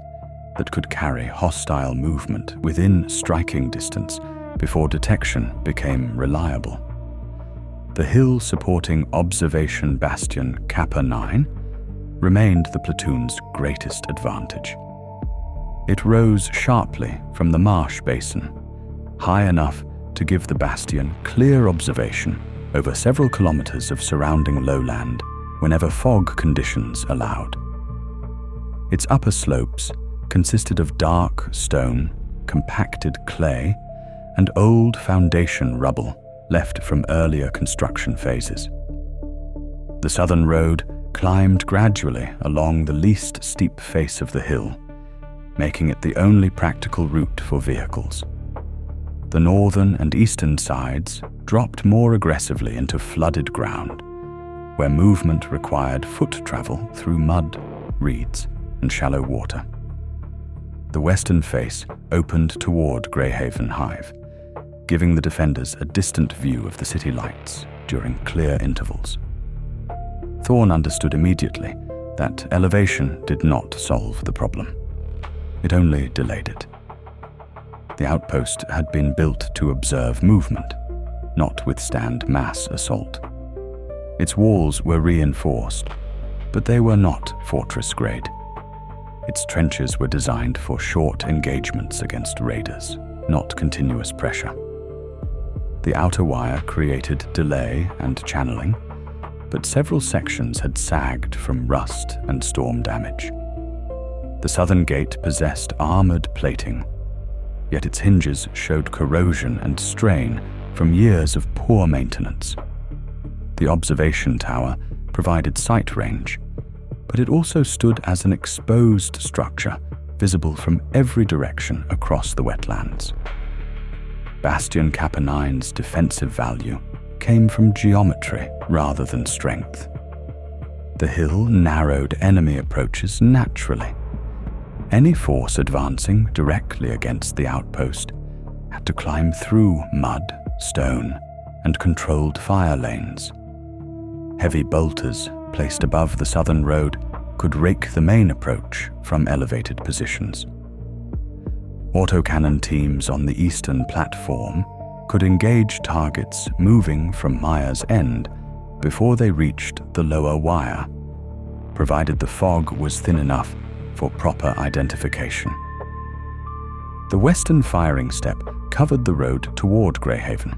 that could carry hostile movement within striking distance before detection became reliable. The hill supporting Observation Bastion Kappa-Nine remained the platoon's greatest advantage. It rose sharply from the marsh basin, high enough to give the bastion clear observation over several kilometers of surrounding lowland whenever fog conditions allowed. Its upper slopes consisted of dark stone, compacted clay, and old foundation rubble left from earlier construction phases. The southern road climbed gradually along the least steep face of the hill, making it the only practical route for vehicles. The northern and eastern sides dropped more aggressively into flooded ground, where movement required foot travel through mud, reeds, and shallow water. The western face opened toward Greyhaven Hive, giving the defenders a distant view of the city lights during clear intervals. Thorne understood immediately that elevation did not solve the problem. It only delayed it. The outpost had been built to observe movement, not withstand mass assault. Its walls were reinforced, but they were not fortress-grade. Its trenches were designed for short engagements against raiders, not continuous pressure. The outer wire created delay and channeling, but several sections had sagged from rust and storm damage. The southern gate possessed armored plating, yet its hinges showed corrosion and strain from years of poor maintenance. The observation tower provided sight range, but it also stood as an exposed structure visible from every direction across the wetlands. Bastion Kappa-Nine's defensive value came from geometry rather than strength. The hill narrowed enemy approaches naturally. Any force advancing directly against the outpost had to climb through mud, stone, and controlled fire lanes. Heavy bolters placed above the southern road could rake the main approach from elevated positions. Autocannon teams on the eastern platform could engage targets moving from Mire's end before they reached the lower wire, provided the fog was thin enough for proper identification. The western firing step covered the road toward Greyhaven,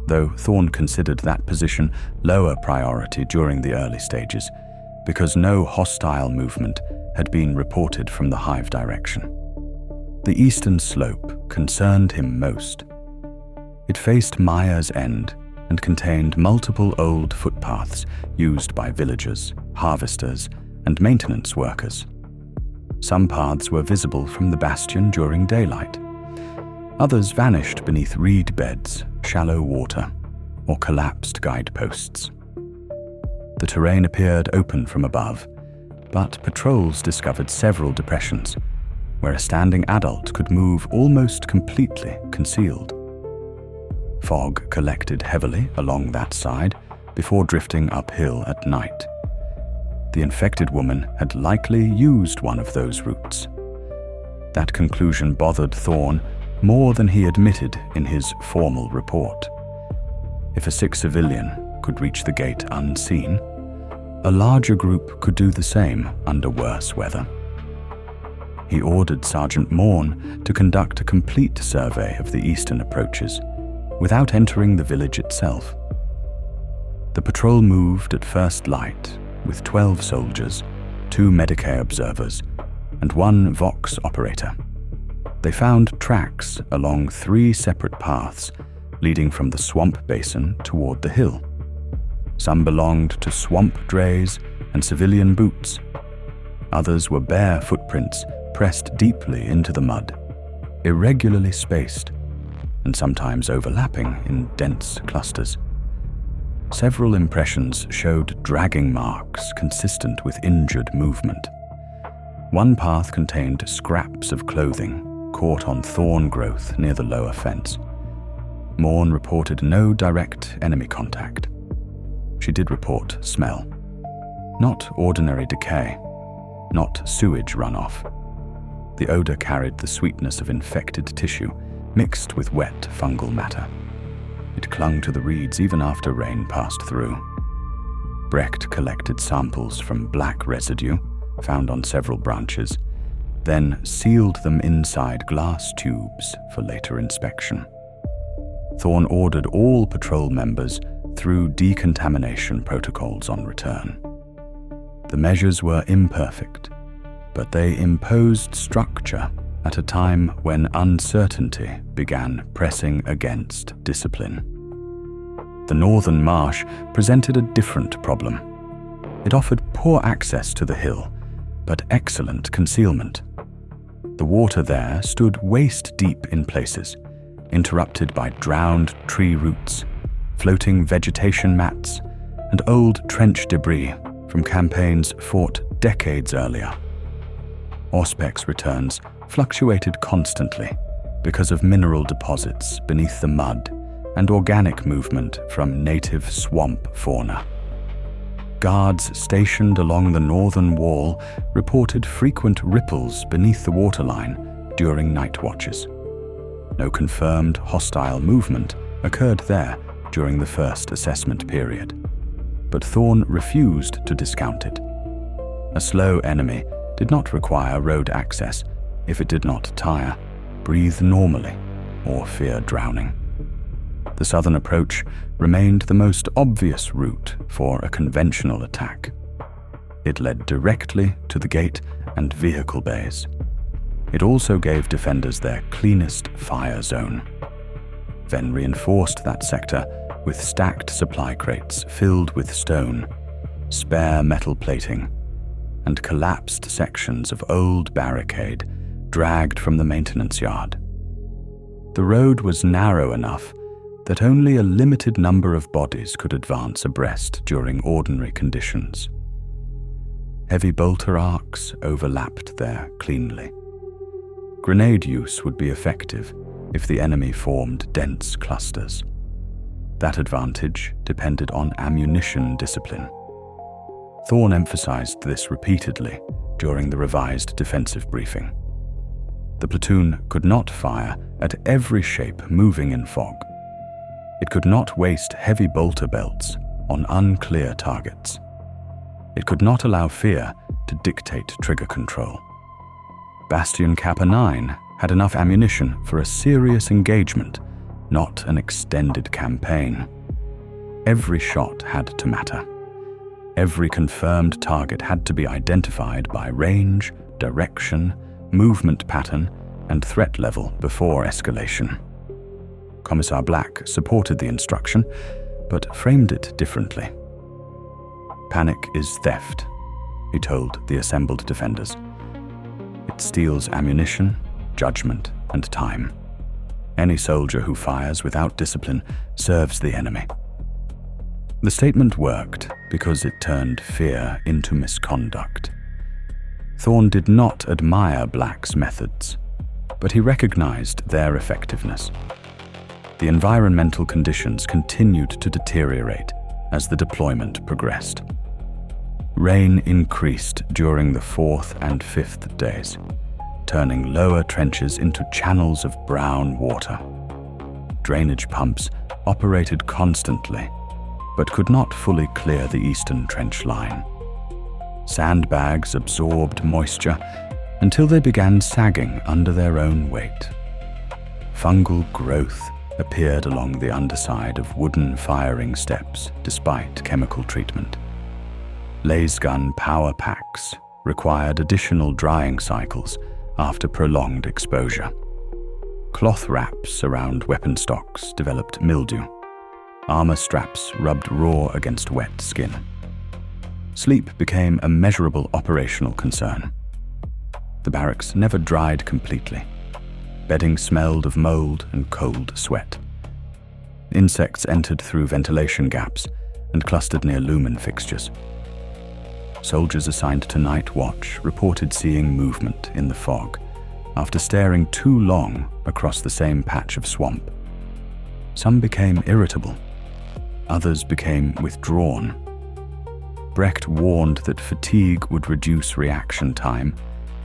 though Thorne considered that position lower priority during the early stages because no hostile movement had been reported from the Hive direction. The eastern slope concerned him most. It faced Mire's end and contained multiple old footpaths used by villagers, harvesters, and maintenance workers. Some paths were visible from the bastion during daylight. Others vanished beneath reed beds, shallow water, or collapsed guideposts. The terrain appeared open from above, but patrols discovered several depressions, where a standing adult could move almost completely concealed. Fog collected heavily along that side before drifting uphill at night. the infected woman had likely used one of those routes. That conclusion bothered Thorne more than he admitted in his formal report. If a sick civilian could reach the gate unseen, a larger group could do the same under worse weather. He ordered Sergeant Morn to conduct a complete survey of the eastern approaches without entering the village itself. The patrol moved at first light with 12 soldiers, 2 medicae observers, and 1 Vox operator. They found tracks along 3 separate paths leading from the swamp basin toward the hill. Some belonged to swamp drays and civilian boots. Others were bare footprints pressed deeply into the mud, irregularly spaced, and sometimes overlapping in dense clusters. Several impressions showed dragging marks consistent with injured movement. One path contained scraps of clothing caught on thorn growth near the lower fence. Morn reported no direct enemy contact. She did report smell. Not ordinary decay, not sewage runoff. The odor carried the sweetness of infected tissue mixed with wet fungal matter. It clung to the reeds even after rain passed through. Brecht collected samples from black residue found on several branches, then sealed them inside glass tubes for later inspection. Thorne ordered all patrol members through decontamination protocols on return. The measures were imperfect, but they imposed structure at a time when uncertainty began pressing against discipline. The northern marsh presented a different problem. It offered poor access to the hill, but excellent concealment. The water there stood waist-deep in places, interrupted by drowned tree roots, floating vegetation mats, and old trench debris from campaigns fought decades earlier. Auspex returns fluctuated constantly because of mineral deposits beneath the mud and organic movement from native swamp fauna. Guards stationed along the northern wall reported frequent ripples beneath the waterline during night watches. No confirmed hostile movement occurred there during the first assessment period, but Thorne refused to discount it. A slow enemy did not require road access if it did not tire, breathe normally, or fear drowning. The southern approach remained the most obvious route for a conventional attack. It led directly to the gate and vehicle bays. It also gave defenders their cleanest fire zone. Ven reinforced that sector with stacked supply crates filled with stone, spare metal plating, and collapsed sections of old barricade dragged from the maintenance yard. The road was narrow enough that only a limited number of bodies could advance abreast during ordinary conditions. Heavy bolter arcs overlapped there cleanly. Grenade use would be effective if the enemy formed dense clusters. That advantage depended on ammunition discipline. Thorne emphasized this repeatedly during the revised defensive briefing. The platoon could not fire at every shape moving in fog. It could not waste heavy bolter belts on unclear targets. It could not allow fear to dictate trigger control. Bastion Kappa-Nine had enough ammunition for a serious engagement, not an extended campaign. Every shot had to matter. Every confirmed target had to be identified by range, direction, movement pattern, and threat level before escalation. Commissar Black supported the instruction, but framed it differently. Panic is theft, he told the assembled defenders. It steals ammunition, judgment, and time. Any soldier who fires without discipline serves the enemy. The statement worked because it turned fear into misconduct. Thorne did not admire Black's methods, but he recognized their effectiveness. The environmental conditions continued to deteriorate as the deployment progressed. rain increased during the 4th and 5th days, turning lower trenches into channels of brown water. Drainage pumps operated constantly, but could not fully clear the eastern trench line. Sandbags absorbed moisture until they began sagging under their own weight. Fungal growth appeared along the underside of wooden firing steps despite chemical treatment. Lasgun power packs required additional drying cycles after prolonged exposure. Cloth wraps around weapon stocks developed mildew. Armor straps rubbed raw against wet skin. Sleep became a measurable operational concern. The barracks never dried completely. Bedding smelled of mold and cold sweat. Insects entered through ventilation gaps and clustered near lumen fixtures. Soldiers assigned to night watch reported seeing movement in the fog after staring too long across the same patch of swamp. Some became irritable. Others became withdrawn. Brecht warned that fatigue would reduce reaction time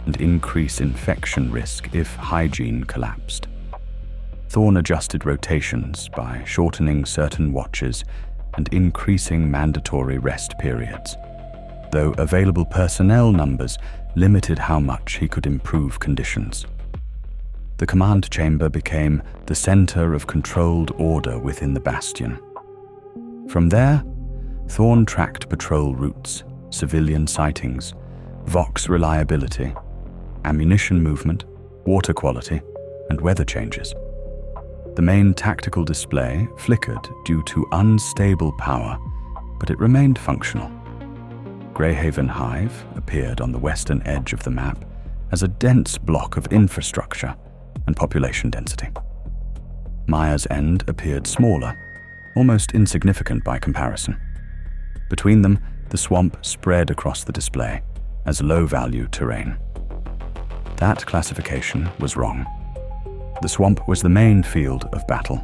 and increase infection risk if hygiene collapsed. Thorne adjusted rotations by shortening certain watches and increasing mandatory rest periods, though available personnel numbers limited how much he could improve conditions. The command chamber became the center of controlled order within the bastion. From there, Thorne tracked patrol routes, civilian sightings, Vox reliability, ammunition movement, water quality, and weather changes. The main tactical display flickered due to unstable power, but it remained functional. Greyhaven Hive appeared on the western edge of the map as a dense block of infrastructure and population density. Mire's End appeared smaller, almost insignificant by comparison. Between them, the swamp spread across the display as low-value terrain. That classification was wrong. The swamp was the main field of battle.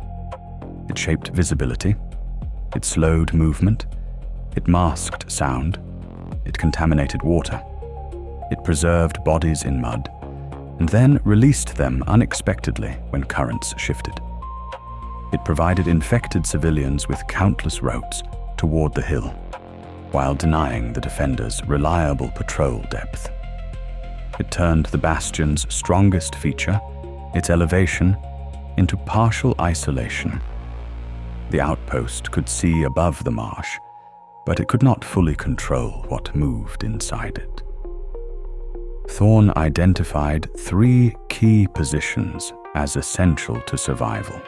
It shaped visibility, it slowed movement, it masked sound, it contaminated water, it preserved bodies in mud, and then released them unexpectedly when currents shifted. It provided infected civilians with countless routes toward the hill, while denying the defenders reliable patrol depth. It turned the bastion's strongest feature, its elevation, into partial isolation. The outpost could see above the marsh, but it could not fully control what moved inside it. Thorne identified 3 key positions as essential to survival.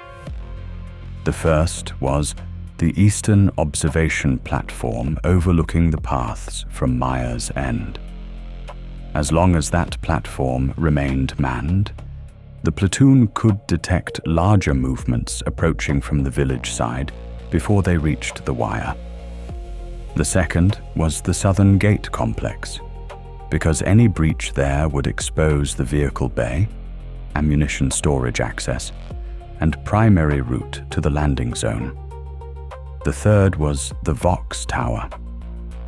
The first was the eastern observation platform overlooking the paths from Mire's End. As long as that platform remained manned, the platoon could detect larger movements approaching from the village side before they reached the wire. The second was the southern gate complex, because any breach there would expose the vehicle bay, ammunition storage access, and primary route to the landing zone. The third was the Vox Tower,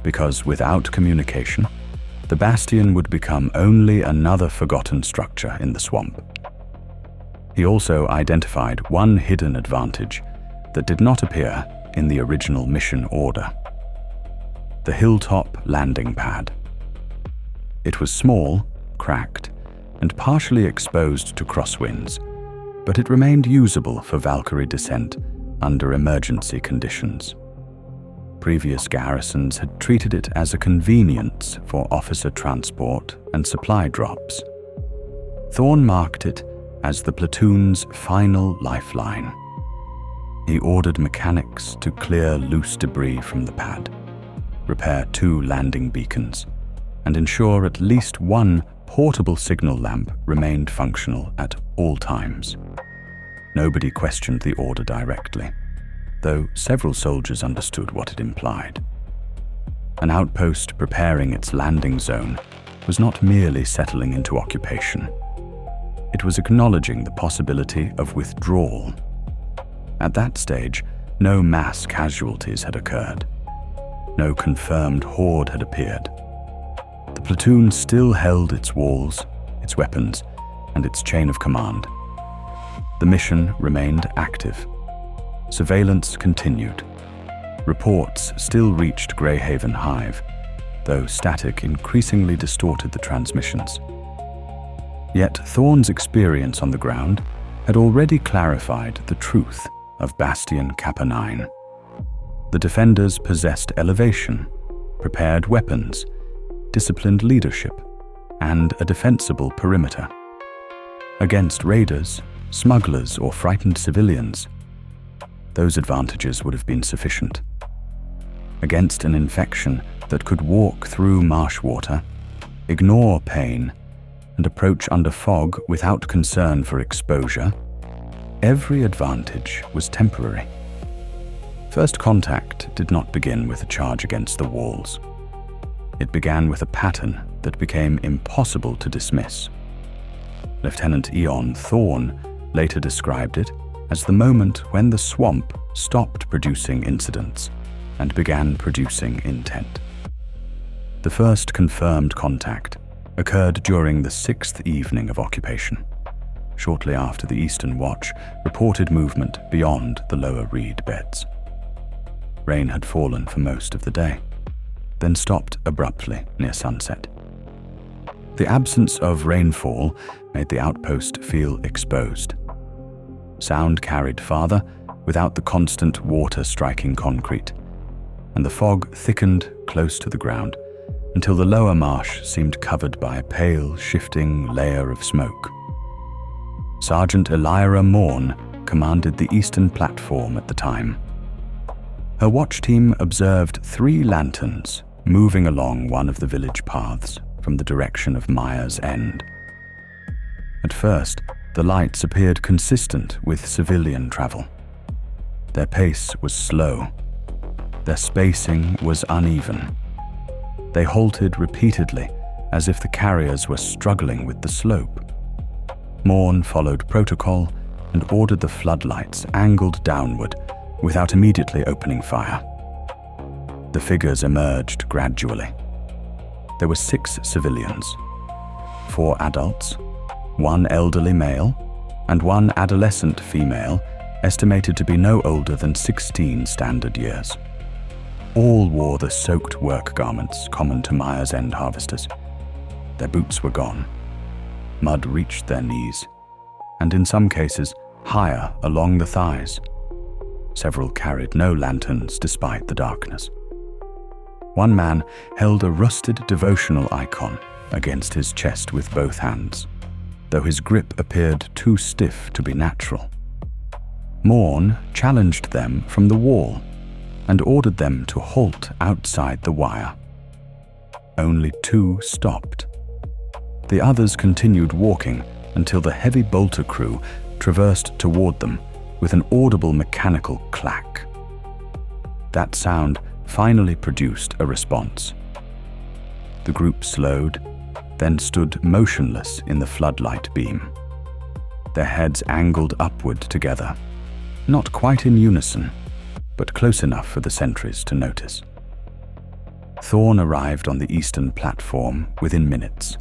because without communication, the bastion would become only another forgotten structure in the swamp. He also identified one hidden advantage that did not appear in the original mission order: the hilltop landing pad. It was small, cracked, and partially exposed to crosswinds, but it remained usable for Valkyrie descent under emergency conditions. Previous garrisons had treated it as a convenience for officer transport and supply drops. Thorne marked it as the platoon's final lifeline. He ordered mechanics to clear loose debris from the pad, repair 2 landing beacons, and ensure at least 1 portable signal lamp remained functional at all times. Nobody questioned the order directly, though several soldiers understood what it implied. An outpost preparing its landing zone was not merely settling into occupation. It was acknowledging the possibility of withdrawal. At that stage, no mass casualties had occurred. No confirmed horde had appeared. The platoon still held its walls, its weapons, and its chain of command. The mission remained active. Surveillance continued. Reports still reached Greyhaven Hive, though static increasingly distorted the transmissions. Yet Thorne's experience on the ground had already clarified the truth of Bastion Kappa-Nine. The defenders possessed elevation, prepared weapons, disciplined leadership, and a defensible perimeter. Against raiders, smugglers, or frightened civilians, those advantages would have been sufficient. Against an infection that could walk through marsh water, ignore pain, and approach under fog without concern for exposure, every advantage was temporary. First contact did not begin with a charge against the walls. It began with a pattern that became impossible to dismiss. Lieutenant Eon Thorne later described it as the moment when the swamp stopped producing incidents and began producing intent. The first confirmed contact occurred during the 6th evening of occupation, shortly after the Eastern Watch reported movement beyond the lower reed beds. Rain had fallen for most of the day, then stopped abruptly near sunset. The absence of rainfall made the outpost feel exposed. Sound carried farther without the constant water striking concrete, and the fog thickened close to the ground until the lower marsh seemed covered by a pale, shifting layer of smoke. Sergeant Elira Morn commanded the eastern platform at the time. Her watch team observed 3 lanterns moving along one of the village paths from the direction of Mire's End. At first, the lights appeared consistent with civilian travel. Their pace was slow. Their spacing was uneven. They halted repeatedly, as if the carriers were struggling with the slope. Morn followed protocol and ordered the floodlights angled downward without immediately opening fire. The figures emerged gradually. There were 6 civilians, 4 adults, 1 elderly male, and 1 adolescent female estimated to be no older than 16 standard years. All wore the soaked work garments common to Mire's End harvesters. Their boots were gone. Mud reached their knees, and in some cases, higher along the thighs. Several carried no lanterns despite the darkness. One man held a rusted devotional icon against his chest with both hands, though his grip appeared too stiff to be natural. Morn challenged them from the wall and ordered them to halt outside the wire. Only 2 stopped. The others continued walking until the heavy bolter crew traversed toward them with an audible mechanical clack. That sound finally produced a response. The group slowed, then stood motionless in the floodlight beam. Their heads angled upward together, not quite in unison, but close enough for the sentries to notice. Thorne arrived on the eastern platform within minutes,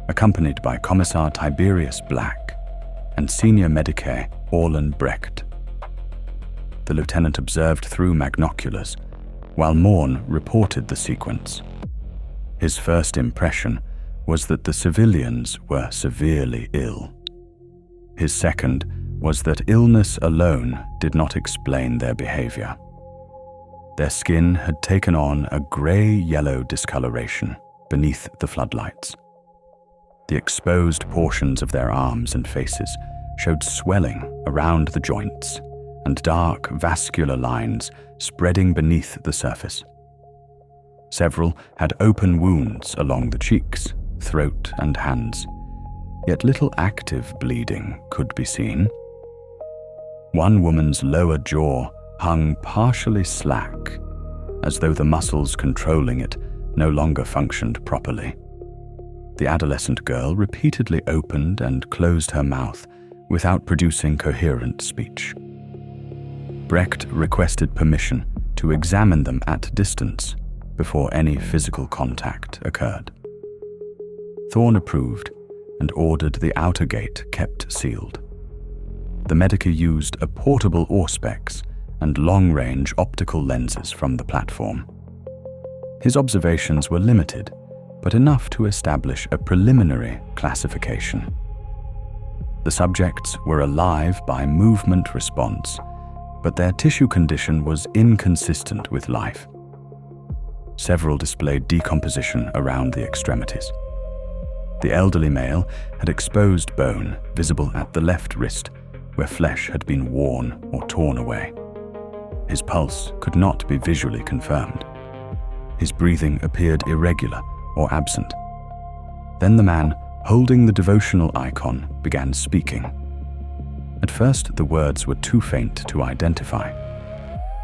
accompanied by Commissar Tiberius Black and Senior Medicae Orlan Brecht. The lieutenant observed through magnoculars, while Morn reported the sequence. His first impression was that the civilians were severely ill. His second was that illness alone did not explain their behavior. Their skin had taken on a gray-yellow discoloration beneath the floodlights. The exposed portions of their arms and faces showed swelling around the joints and dark vascular lines spreading beneath the surface. Several had open wounds along the cheeks, throat, and hands, yet little active bleeding could be seen. One woman's lower jaw hung partially slack, as though the muscles controlling it no longer functioned properly. The adolescent girl repeatedly opened and closed her mouth without producing coherent speech. Brecht requested permission to examine them at distance before any physical contact occurred. Thorne approved and ordered the outer gate kept sealed. The medicae used a portable auspex and long-range optical lenses from the platform. His observations were limited, but enough to establish a preliminary classification. The subjects were alive by movement response, but their tissue condition was inconsistent with life. Several displayed decomposition around the extremities. The elderly male had exposed bone visible at the left wrist, where flesh had been worn or torn away. His pulse could not be visually confirmed. His breathing appeared irregular or absent. Then the man, holding the devotional icon, began speaking. At first, the words were too faint to identify.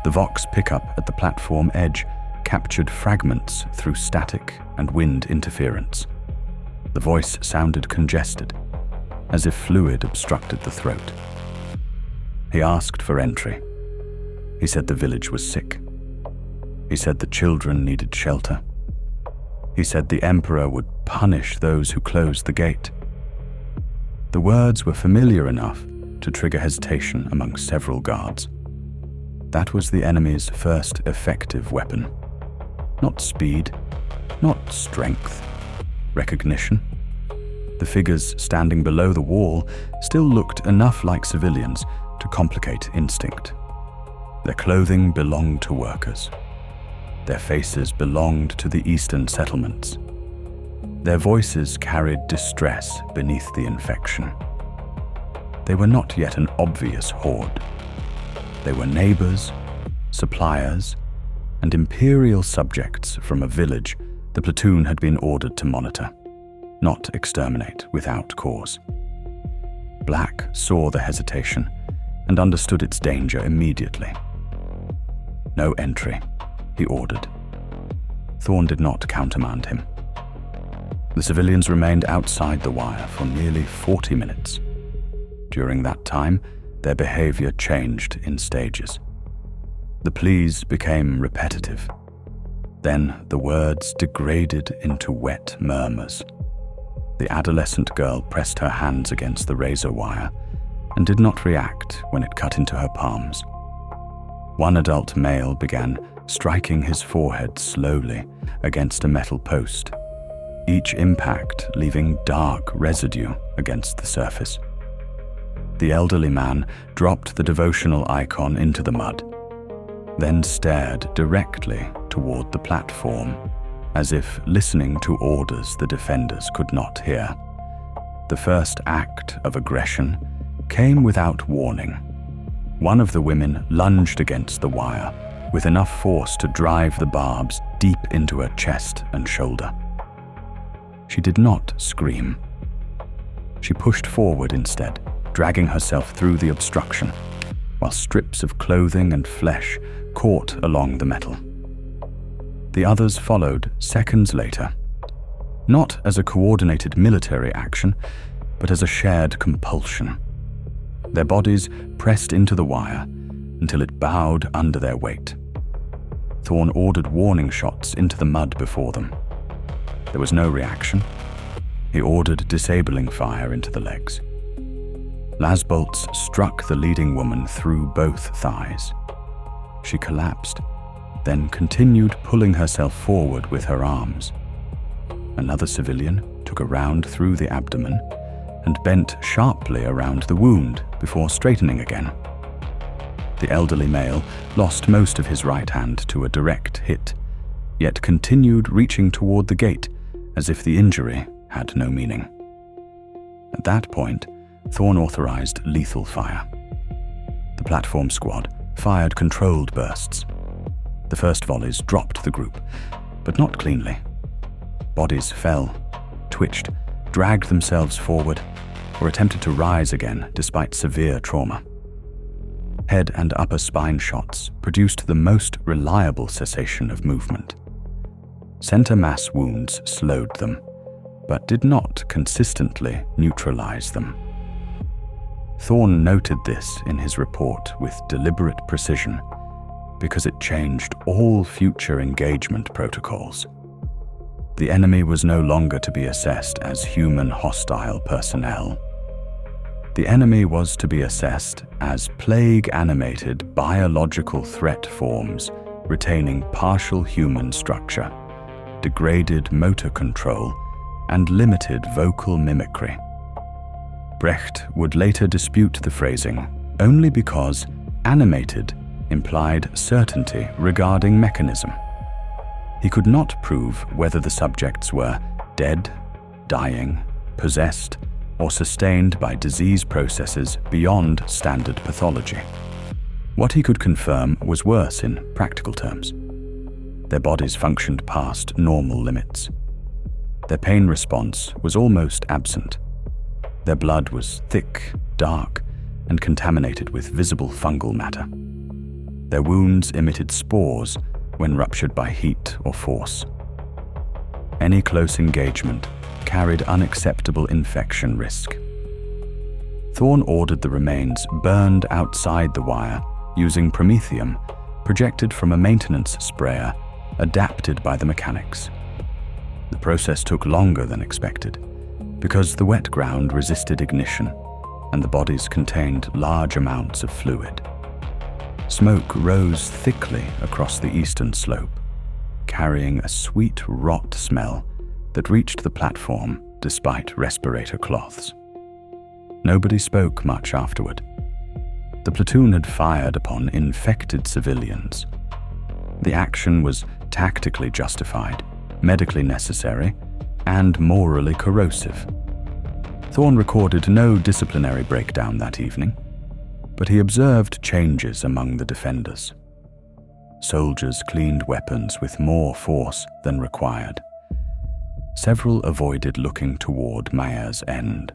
The Vox pickup at the platform edge captured fragments through static and wind interference. The voice sounded congested, as if fluid obstructed the throat. He asked for entry. He said the village was sick. He said the children needed shelter. He said the Emperor would punish those who closed the gate. The words were familiar enough to trigger hesitation among several guards. That was the enemy's first effective weapon. Not speed, not strength, recognition. The figures standing below the wall still looked enough like civilians to complicate instinct. Their clothing belonged to workers. Their faces belonged to the eastern settlements. Their voices carried distress beneath the infection. They were not yet an obvious horde. They were neighbors, suppliers, and imperial subjects from a village the platoon had been ordered to monitor, not exterminate without cause. Black saw the hesitation and understood its danger immediately. No entry, he ordered. Thorne did not countermand him. The civilians remained outside the wire for nearly 40 minutes. During that time, their behavior changed in stages. The pleas became repetitive. Then the words degraded into wet murmurs. The adolescent girl pressed her hands against the razor wire and did not react when it cut into her palms. One adult male began striking his forehead slowly against a metal post, each impact leaving dark residue against the surface. The elderly man dropped the devotional icon into the mud, then stared directly toward the platform, as if listening to orders the defenders could not hear. The first act of aggression came without warning. One of the women lunged against the wire with enough force to drive the barbs deep into her chest and shoulder. She did not scream. She pushed forward instead, dragging herself through the obstruction, while strips of clothing and flesh caught along the metal. The others followed seconds later, not as a coordinated military action, but as a shared compulsion. Their bodies pressed into the wire until it bowed under their weight. Thorne ordered warning shots into the mud before them. There was no reaction. He ordered disabling fire into the legs. Las bolts struck the leading woman through both thighs. She collapsed, then continued pulling herself forward with her arms. Another civilian took a round through the abdomen and bent sharply around the wound before straightening again. The elderly male lost most of his right hand to a direct hit, yet continued reaching toward the gate as if the injury had no meaning. At that point, Thorne authorized lethal fire. The platform squad fired controlled bursts. The first volleys dropped the group, but not cleanly. Bodies fell, twitched, dragged themselves forward, or attempted to rise again despite severe trauma. Head and upper spine shots produced the most reliable cessation of movement. Center mass wounds slowed them, but did not consistently neutralize them. Thorne noted this in his report with deliberate precision, because it changed all future engagement protocols. The enemy was no longer to be assessed as human hostile personnel. The enemy was to be assessed as plague-animated biological threat forms retaining partial human structure, degraded motor control, and limited vocal mimicry. Brecht would later dispute the phrasing only because animated implied certainty regarding mechanism. He could not prove whether the subjects were dead, dying, possessed, or sustained by disease processes beyond standard pathology. What he could confirm was worse in practical terms. Their bodies functioned past normal limits. Their pain response was almost absent. Their blood was thick, dark, and contaminated with visible fungal matter. Their wounds emitted spores when ruptured by heat or force. Any close engagement carried unacceptable infection risk. Thorne ordered the remains burned outside the wire using promethium projected from a maintenance sprayer adapted by the mechanics. The process took longer than expected because the wet ground resisted ignition and the bodies contained large amounts of fluid. Smoke rose thickly across the eastern slope, carrying a sweet rot smell that reached the platform despite respirator cloths. Nobody spoke much afterward. The platoon had fired upon infected civilians. The action was tactically justified, medically necessary, and morally corrosive. Thorne recorded no disciplinary breakdown that evening, but he observed changes among the defenders. Soldiers cleaned weapons with more force than required. Several avoided looking toward Mire's end.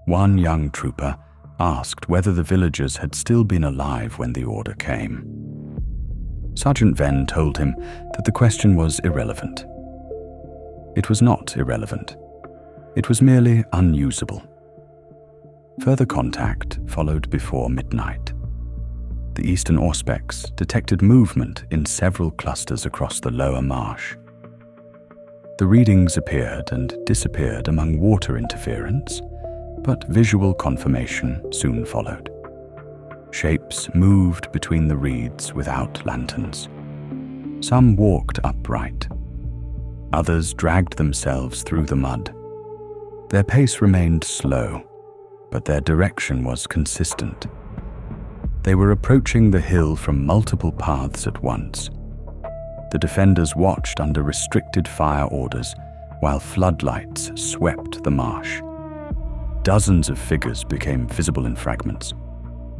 One young trooper asked whether the villagers had still been alive when the order came. Sergeant Venn told him that the question was irrelevant. It was not irrelevant. It was merely unusable. Further contact followed before midnight. The eastern Auspex detected movement in several clusters across the lower marsh. The readings appeared and disappeared among water interference, but visual confirmation soon followed. Shapes moved between the reeds without lanterns. Some walked upright. Others dragged themselves through the mud. Their pace remained slow, but their direction was consistent. They were approaching the hill from multiple paths at once. The defenders watched under restricted fire orders while floodlights swept the marsh. Dozens of figures became visible in fragments,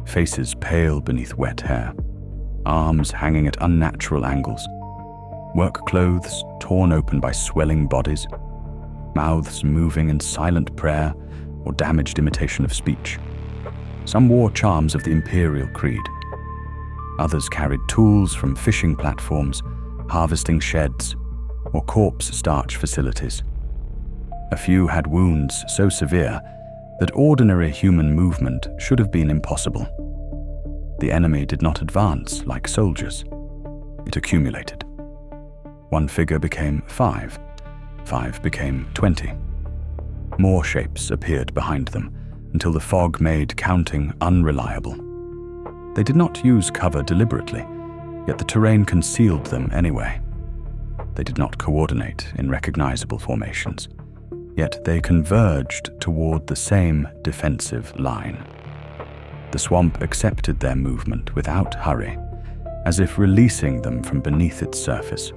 faces pale beneath wet hair, arms hanging at unnatural angles, work clothes torn open by swelling bodies, mouths moving in silent prayer or damaged imitation of speech. Some wore charms of the Imperial Creed. Others carried tools from fishing platforms, harvesting sheds, or corpse starch facilities. A few had wounds so severe that ordinary human movement should have been impossible. The enemy did not advance like soldiers. It accumulated. One figure became 5. 5 became 20. More shapes appeared behind them until the fog made counting unreliable. They did not use cover deliberately, yet the terrain concealed them anyway. They did not coordinate in recognizable formations, yet they converged toward the same defensive line. The swamp accepted their movement without hurry, as if releasing them from beneath its surface.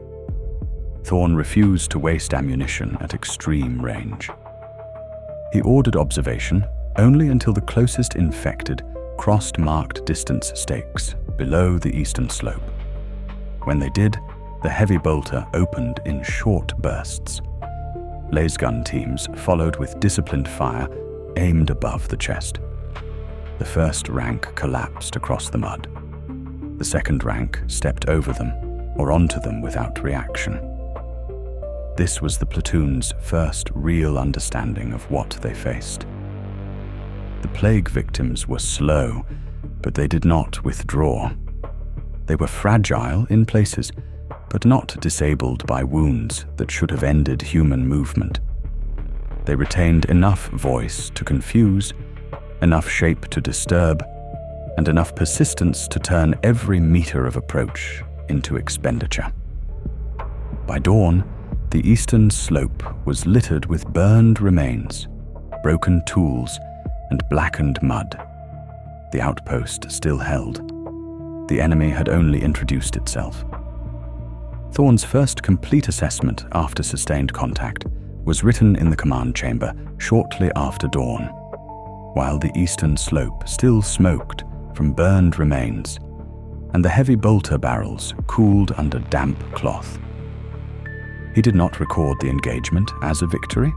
Thorne refused to waste ammunition at extreme range. He ordered observation only until the closest infected crossed marked distance stakes below the eastern slope. When they did, the heavy bolter opened in short bursts. Lasergun teams followed with disciplined fire aimed above the chest. The first rank collapsed across the mud. The second rank stepped over them or onto them without reaction. This was the platoon's first real understanding of what they faced. The plague victims were slow, but they did not withdraw. They were fragile in places, but not disabled by wounds that should have ended human movement. They retained enough voice to confuse, enough shape to disturb, and enough persistence to turn every meter of approach into expenditure. By dawn, the eastern slope was littered with burned remains, broken tools, and blackened mud. The outpost still held. The enemy had only introduced itself. Thorne's first complete assessment after sustained contact was written in the command chamber shortly after dawn, while the eastern slope still smoked from burned remains, and the heavy bolter barrels cooled under damp cloth. He did not record the engagement as a victory.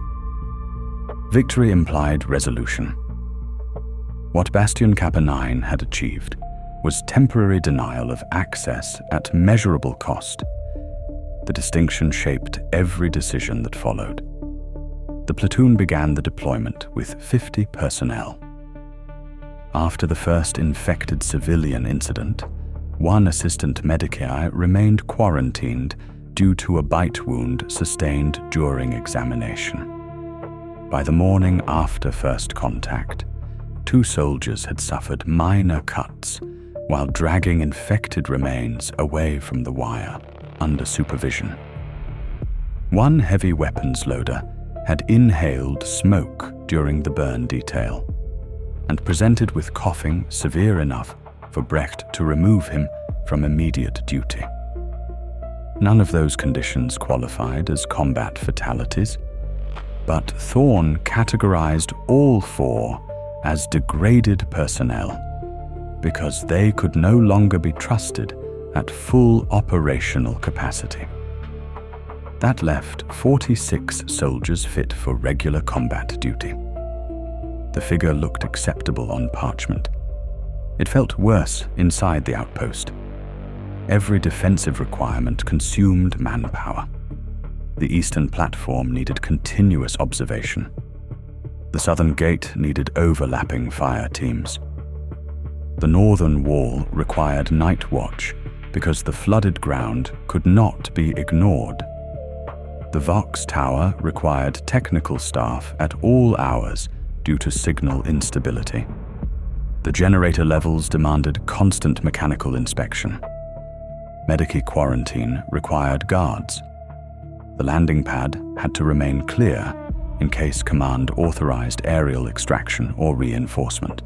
Victory implied resolution. What Bastion Kappa-Nine had achieved was temporary denial of access at measurable cost. The distinction shaped every decision that followed. The platoon began the deployment with 50 personnel. After the first infected civilian incident, one assistant medicae remained quarantined due to a bite wound sustained during examination. By the morning after first contact, 2 soldiers had suffered minor cuts while dragging infected remains away from the wire under supervision. One heavy weapons loader had inhaled smoke during the burn detail and presented with coughing severe enough for Brecht to remove him from immediate duty. None of those conditions qualified as combat fatalities, but Thorne categorized all 4 as degraded personnel because they could no longer be trusted at full operational capacity. That left 46 soldiers fit for regular combat duty. The figure looked acceptable on parchment. It felt worse inside the outpost. Every defensive requirement consumed manpower. The eastern platform needed continuous observation. The southern gate needed overlapping fire teams. The northern wall required night watch because the flooded ground could not be ignored. The Vox Tower required technical staff at all hours due to signal instability. The generator levels demanded constant mechanical inspection. Medicae quarantine required guards. The landing pad had to remain clear in case command authorized aerial extraction or reinforcement.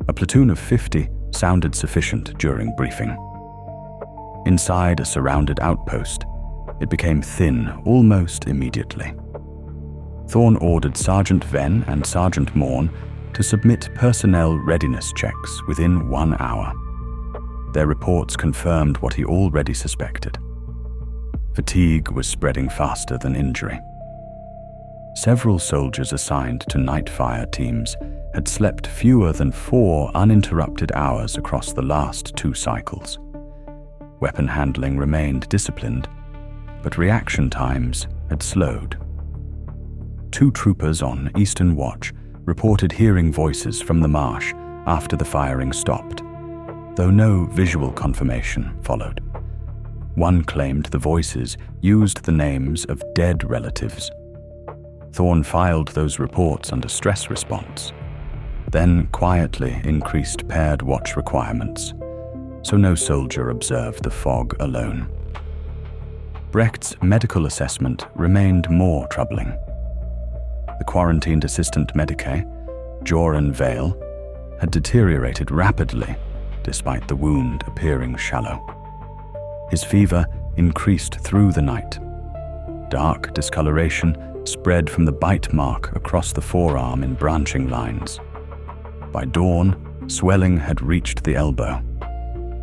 A platoon of 50 sounded sufficient during briefing. Inside a surrounded outpost, it became thin almost immediately. Thorne ordered Sergeant Venn and Sergeant Morn to submit personnel readiness checks within 1 hour. Their reports confirmed what he already suspected. Fatigue was spreading faster than injury. Several soldiers assigned to night fire teams had slept fewer than 4 uninterrupted hours across the last 2 cycles. Weapon handling remained disciplined, but reaction times had slowed. 2 troopers on Eastern Watch reported hearing voices from the marsh after the firing stopped, though no visual confirmation followed. One claimed the voices used the names of dead relatives. Thorne filed those reports under stress response, then quietly increased paired watch requirements, so no soldier observed the fog alone. Brecht's medical assessment remained more troubling. The quarantined assistant medicae, Joran Vale, had deteriorated rapidly despite the wound appearing shallow. His fever increased through the night. Dark discoloration spread from the bite mark across the forearm in branching lines. By dawn, swelling had reached the elbow.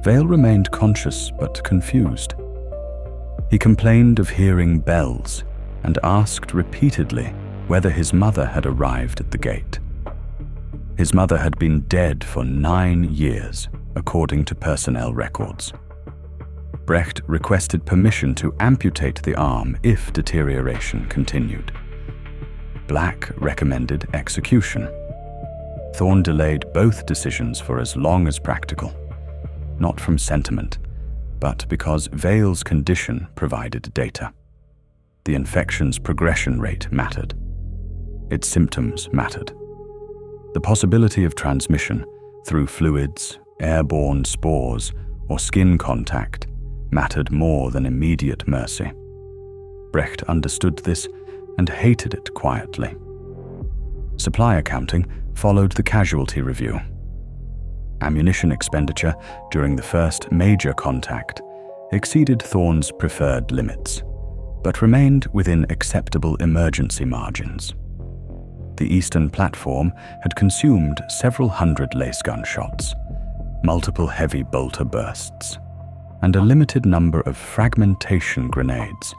Vale remained conscious but confused. He complained of hearing bells and asked repeatedly whether his mother had arrived at the gate. His mother had been dead for 9 years, according to personnel records. Brecht requested permission to amputate the arm if deterioration continued. Black recommended execution. Thorne delayed both decisions for as long as practical. not from sentiment, but because Vale's condition provided data. The infection's progression rate mattered. Its symptoms mattered. The possibility of transmission through fluids, airborne spores, or skin contact mattered more than immediate mercy. Brecht understood this and hated it quietly. Supply accounting followed the casualty review. Ammunition expenditure during the first major contact exceeded Thorne's preferred limits, but remained within acceptable emergency margins. The eastern platform had consumed several hundred lace gun shots, multiple heavy bolter bursts, and a limited number of fragmentation grenades,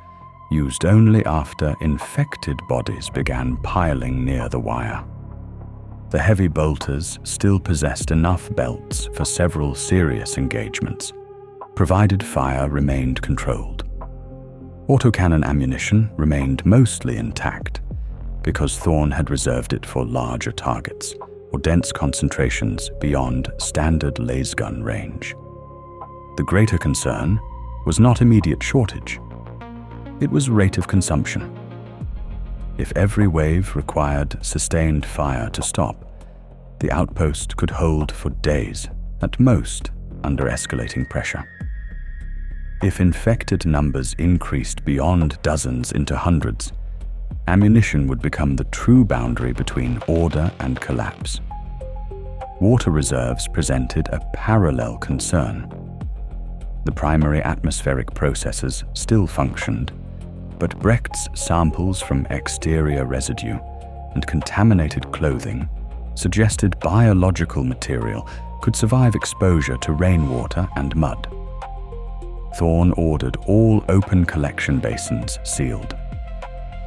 used only after infected bodies began piling near the wire. The heavy bolters still possessed enough belts for several serious engagements, provided fire remained controlled. Autocannon ammunition remained mostly intact, because Thorne had reserved it for larger targets or dense concentrations beyond standard lasgun range. The greater concern was not immediate shortage. It was rate of consumption. If every wave required sustained fire to stop, the outpost could hold for days, at most, under escalating pressure. If infected numbers increased beyond dozens into hundreds, ammunition would become the true boundary between order and collapse. Water reserves presented a parallel concern. The primary atmospheric processes still functioned, but Brecht's samples from exterior residue and contaminated clothing suggested biological material could survive exposure to rainwater and mud. Thorne ordered all open collection basins sealed.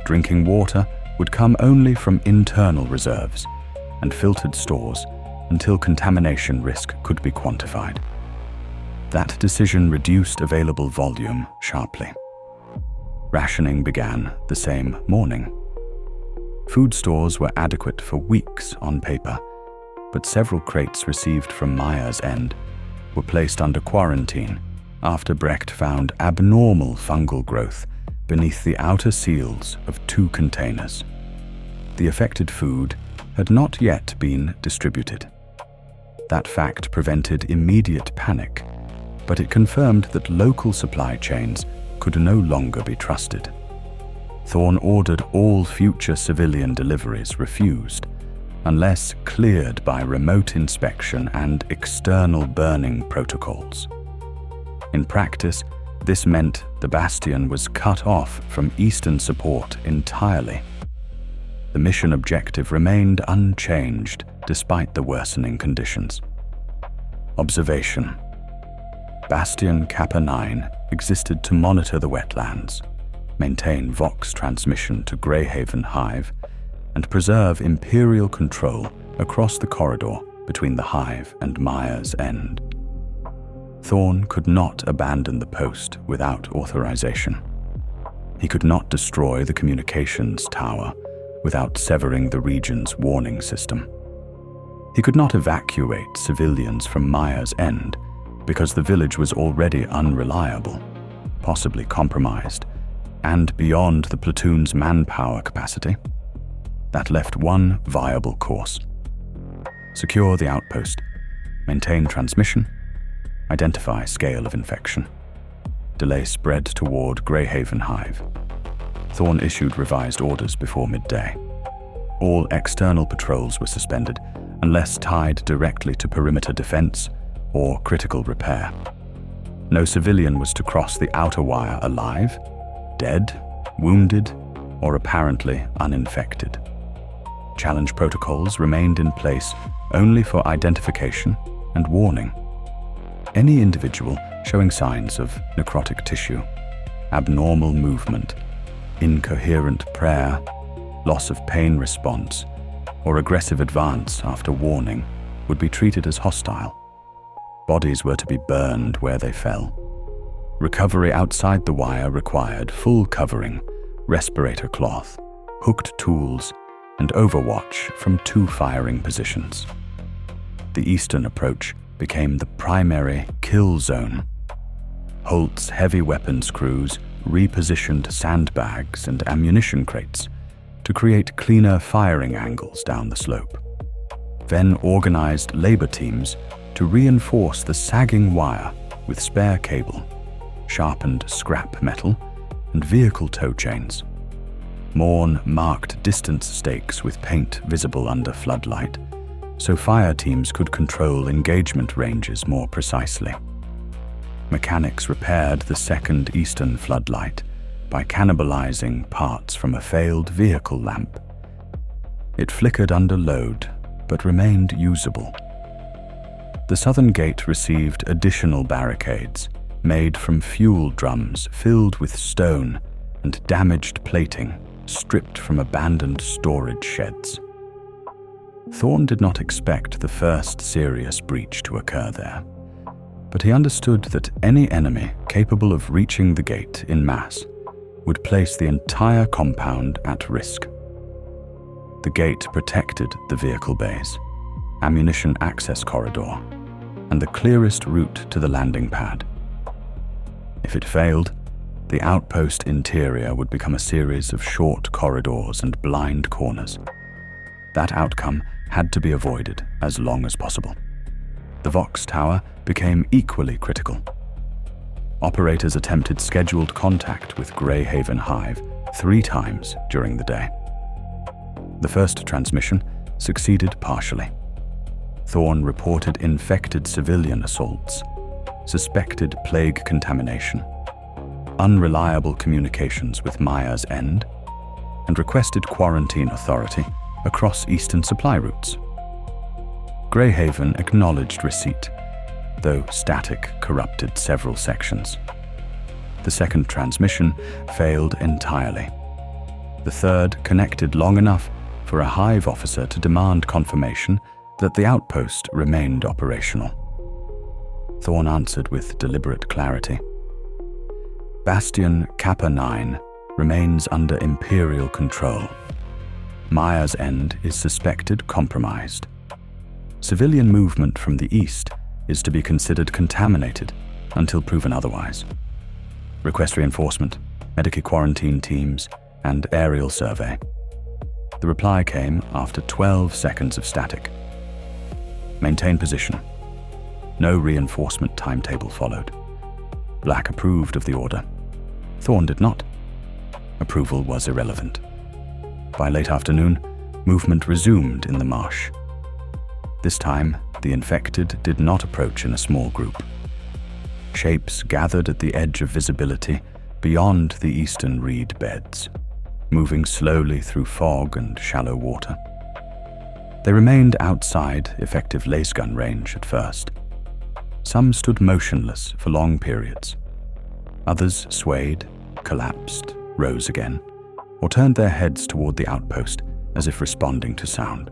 Drinking water would come only from internal reserves and filtered stores until contamination risk could be quantified. That decision reduced available volume sharply. Rationing began the same morning. Food stores were adequate for weeks on paper, but several crates received from Mire's end were placed under quarantine after Brecht found abnormal fungal growth beneath the outer seals of 2 containers. The affected food had not yet been distributed. That fact prevented immediate panic, but it confirmed that local supply chains could no longer be trusted. Thorne ordered all future civilian deliveries refused, unless cleared by remote inspection and external burning protocols. In practice, this meant the Bastion was cut off from eastern support entirely. The mission objective remained unchanged despite the worsening conditions. Observation. Bastion Kappa-Nine existed to monitor the wetlands, maintain Vox transmission to Greyhaven Hive, and preserve Imperial control across the corridor between the Hive and Mire's end. Thorne could not abandon the post without authorization. He could not destroy the communications tower without severing the region's warning system. He could not evacuate civilians from Mire's end because the village was already unreliable, possibly compromised, and beyond the platoon's manpower capacity. That left one viable course: secure the outpost, maintain transmission, identify scale of infection, delay spread toward Greyhaven Hive. Thorne issued revised orders before midday. All external patrols were suspended unless tied directly to perimeter defense or critical repair. No civilian was to cross the outer wire alive, dead, wounded, or apparently uninfected. Challenge protocols remained in place only for identification and warning. Any individual showing signs of necrotic tissue, abnormal movement, incoherent prayer, loss of pain response, or aggressive advance after warning would be treated as hostile. Bodies were to be burned where they fell. Recovery outside the wire required full covering, respirator cloth, hooked tools, and overwatch from 2 firing positions. The eastern approach became the primary kill zone. Holt's heavy weapons crews repositioned sandbags and ammunition crates to create cleaner firing angles down the slope, then organized labor teams to reinforce the sagging wire with spare cable, sharpened scrap metal, and vehicle tow chains. Morn marked distance stakes with paint visible under floodlight, so fire teams could control engagement ranges more precisely. Mechanics repaired the second eastern floodlight by cannibalizing parts from a failed vehicle lamp. It flickered under load, but remained usable. The southern gate received additional barricades made from fuel drums filled with stone and damaged plating stripped from abandoned storage sheds. Thorne did not expect the first serious breach to occur there, but he understood that any enemy capable of reaching the gate in mass would place the entire compound at risk. The gate protected the vehicle bays, ammunition access corridor, and the clearest route to the landing pad. If it failed, the outpost interior would become a series of short corridors and blind corners. That outcome had to be avoided as long as possible. The Vox Tower became equally critical. Operators attempted scheduled contact with Greyhaven Hive 3 times during the day. The first transmission succeeded partially. Thorne reported infected civilian assaults, suspected plague contamination, unreliable communications with Mire's End, and requested quarantine authority across eastern supply routes. Greyhaven acknowledged receipt, though static corrupted several sections. The second transmission failed entirely. The third connected long enough for a Hive officer to demand confirmation that the outpost remained operational. Thorne answered with deliberate clarity. Bastion Kappa-Nine remains under Imperial control. Mire's End is suspected compromised. Civilian movement from the east is to be considered contaminated until proven otherwise. Request reinforcement, medicae quarantine teams, and aerial survey. The reply came after 12 seconds of static. Maintain position. No reinforcement timetable followed. Black approved of the order. Thorne did not. Approval was irrelevant. By late afternoon, movement resumed in the marsh. This time, the infected did not approach in a small group. Shapes gathered at the edge of visibility beyond the eastern reed beds, moving slowly through fog and shallow water. They remained outside effective lacegun range at first. Some stood motionless for long periods. Others swayed, collapsed, rose again, or turned their heads toward the outpost as if responding to sound.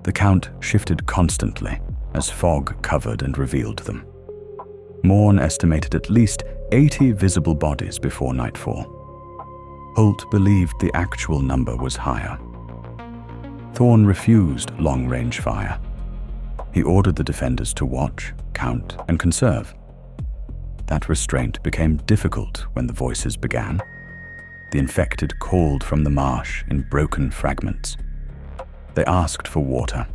The count shifted constantly as fog covered and revealed them. Morn estimated at least 80 visible bodies before nightfall. Holt believed the actual number was higher. Thorne refused long-range fire. He ordered the defenders to watch, count, and conserve. That restraint became difficult when the voices began. The infected called from the marsh in broken fragments. They asked for water.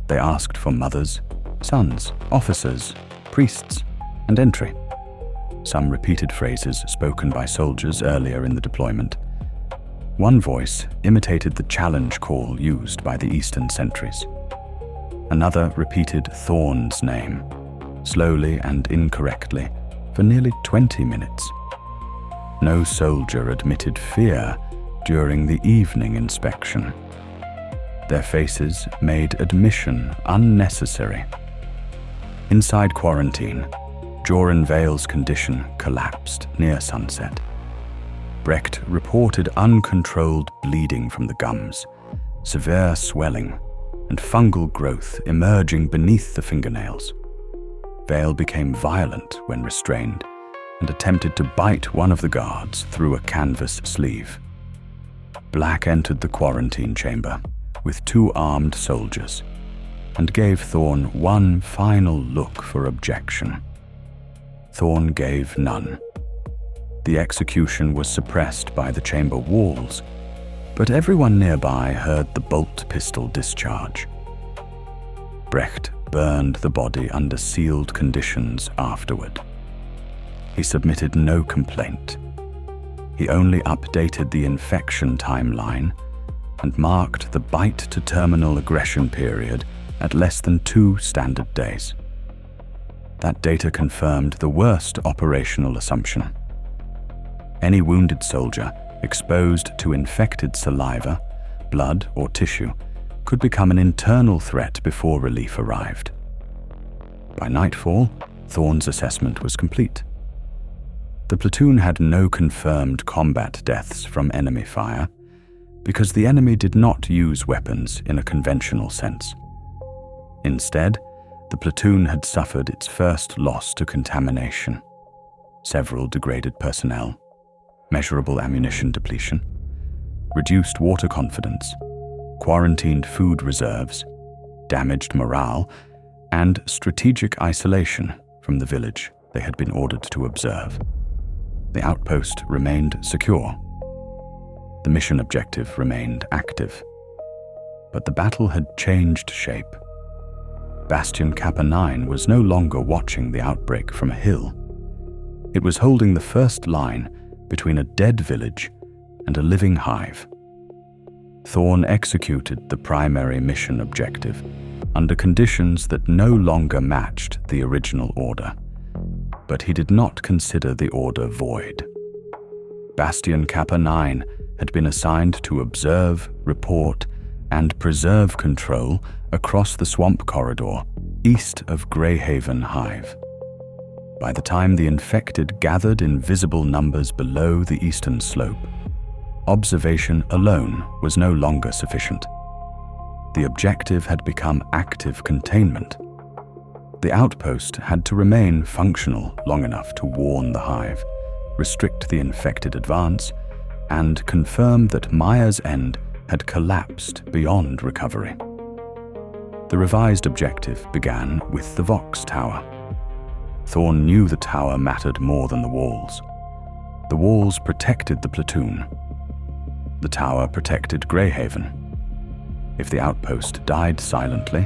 They asked for mothers, sons, officers, priests, and entry. Some repeated phrases spoken by soldiers earlier in the deployment. One voice imitated the challenge call used by the eastern sentries. Another repeated Thorne's name, slowly and incorrectly, for nearly 20 minutes. No soldier admitted fear during the evening inspection. Their faces made admission unnecessary. Inside quarantine, Joran Vale's condition collapsed near sunset. Brecht reported uncontrolled bleeding from the gums, severe swelling, and fungal growth emerging beneath the fingernails. Vale became violent when restrained and attempted to bite one of the guards through a canvas sleeve. Black entered the quarantine chamber with 2 armed soldiers. and gave Thorne one final look for objection. Thorne gave none. The execution was suppressed by the chamber walls, but everyone nearby heard the bolt pistol discharge. Brecht burned the body under sealed conditions afterward. He submitted no complaint. He only updated the infection timeline and marked the bite-to-terminal aggression period at less than 2 standard days. That data confirmed the worst operational assumption. Any wounded soldier exposed to infected saliva, blood, or tissue could become an internal threat before relief arrived. By nightfall, Thorne's assessment was complete. The platoon had no confirmed combat deaths from enemy fire because the enemy did not use weapons in a conventional sense. Instead, the platoon had suffered its first loss to contamination, several degraded personnel, measurable ammunition depletion, reduced water confidence, quarantined food reserves, damaged morale, and strategic isolation from the village they had been ordered to observe. The outpost remained secure. The mission objective remained active. But the battle had changed shape. Bastion Kappa-Nine was no longer watching the outbreak from a hill. It was holding the first line between a dead village and a living hive. Thorne executed the primary mission objective under conditions that no longer matched the original order, but he did not consider the order void. Bastion Kappa-Nine had been assigned to observe, report, and preserve control across the swamp corridor east of Greyhaven Hive. By the time the infected gathered in visible numbers below the eastern slope, observation alone was no longer sufficient. The objective had become active containment. The outpost had to remain functional long enough to warn the hive, restrict the infected advance, and confirm that Mire's end had collapsed beyond recovery. The revised objective began with the Vox Tower. Thorne knew the tower mattered more than the walls. The walls protected the platoon. The tower protected Greyhaven. If the outpost died silently,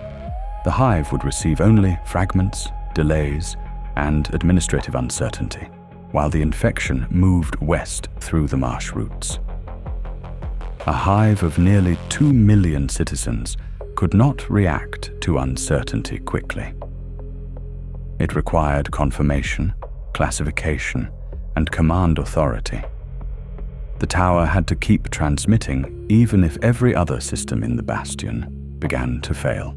the hive would receive only fragments, delays, and administrative uncertainty, while the infection moved west through the marsh routes. A hive of nearly 2 million citizens could not react to uncertainty quickly. It required confirmation, classification, and command authority. The tower had to keep transmitting even if every other system in the bastion began to fail.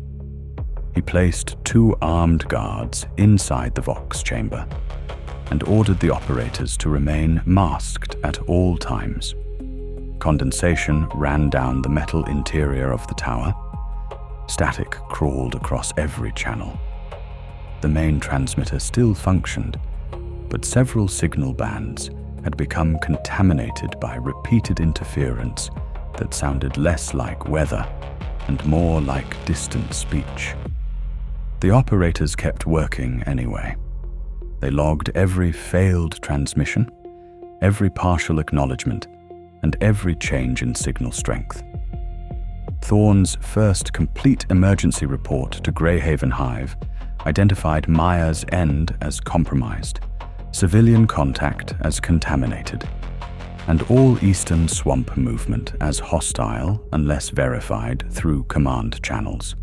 He placed 2 armed guards inside the Vox chamber and ordered the operators to remain masked at all times. Condensation ran down the metal interior of the tower. Static crawled across every channel. The main transmitter still functioned, but several signal bands had become contaminated by repeated interference that sounded less like weather and more like distant speech. The operators kept working anyway. They logged every failed transmission, every partial acknowledgement, and every change in signal strength. Thorne's first complete emergency report to Greyhaven Hive identified Mire's end as compromised, civilian contact as contaminated, and all eastern swamp movement as hostile unless verified through command channels.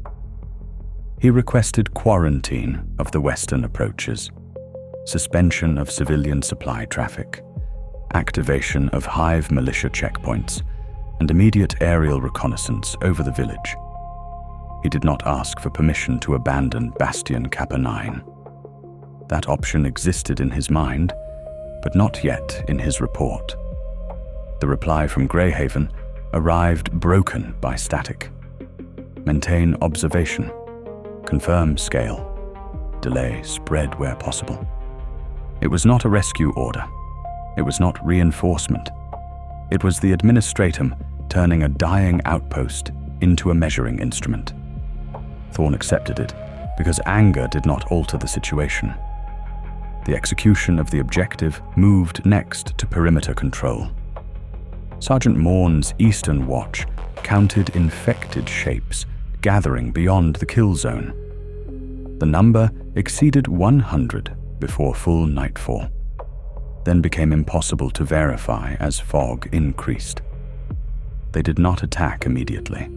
He requested quarantine of the western approaches, suspension of civilian supply traffic, activation of hive militia checkpoints, and immediate aerial reconnaissance over the village. He did not ask for permission to abandon Bastion Kappa-Nine. That option existed in his mind, but not yet in his report. The reply from Greyhaven arrived broken by static. Maintain observation. Confirm scale. Delay spread where possible. It was not a rescue order. It was not reinforcement. It was the administratum turning a dying outpost into a measuring instrument. Thorne accepted it because anger did not alter the situation. The execution of the objective moved next to perimeter control. Sergeant Morn's Eastern Watch counted infected shapes gathering beyond the kill zone. The number exceeded 100 before full nightfall, then became impossible to verify as fog increased. They did not attack immediately.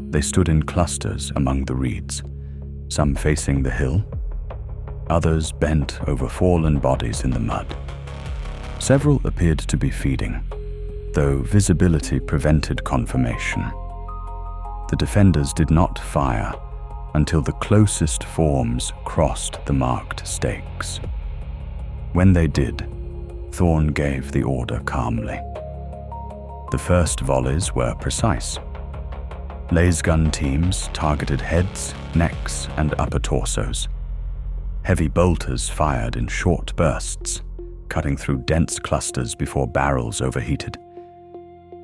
They stood in clusters among the reeds, some facing the hill, others bent over fallen bodies in the mud. Several appeared to be feeding, though visibility prevented confirmation. The defenders did not fire until the closest forms crossed the marked stakes. When they did, Thorne gave the order calmly. The first volleys were precise. Lasgun teams targeted heads, necks, and upper torsos. Heavy bolters fired in short bursts, cutting through dense clusters before barrels overheated.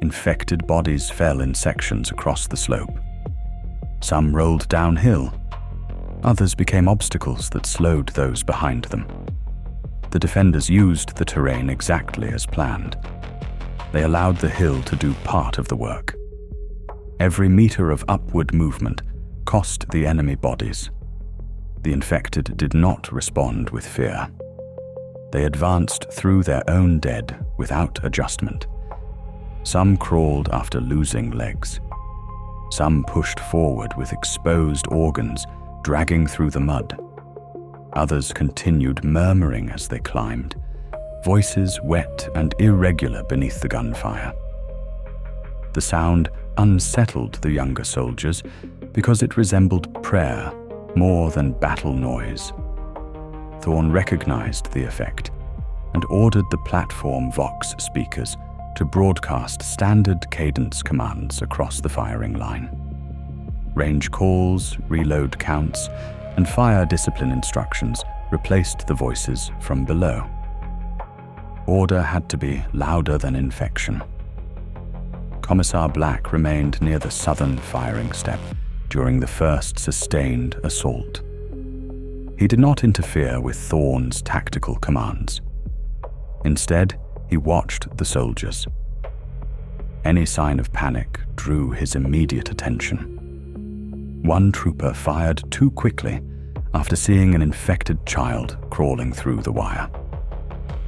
Infected bodies fell in sections across the slope. Some rolled downhill. Others became obstacles that slowed those behind them. The defenders used the terrain exactly as planned. They allowed the hill to do part of the work. Every meter of upward movement cost the enemy bodies. The infected did not respond with fear. They advanced through their own dead without adjustment. Some crawled after losing legs. Some pushed forward with exposed organs, dragging through the mud. Others continued murmuring as they climbed, voices wet and irregular beneath the gunfire. The sound unsettled the younger soldiers because it resembled prayer more than battle noise. Thorne recognized the effect and ordered the platform Vox speakers to broadcast standard cadence commands across the firing line. Range calls, reload counts, and fire discipline instructions replaced the voices from below. Order had to be louder than infection. Commissar Black remained near the southern firing step during the first sustained assault. He did not interfere with Thorne's tactical commands. Instead, he watched the soldiers. Any sign of panic drew his immediate attention. One trooper fired too quickly after seeing an infected child crawling through the wire.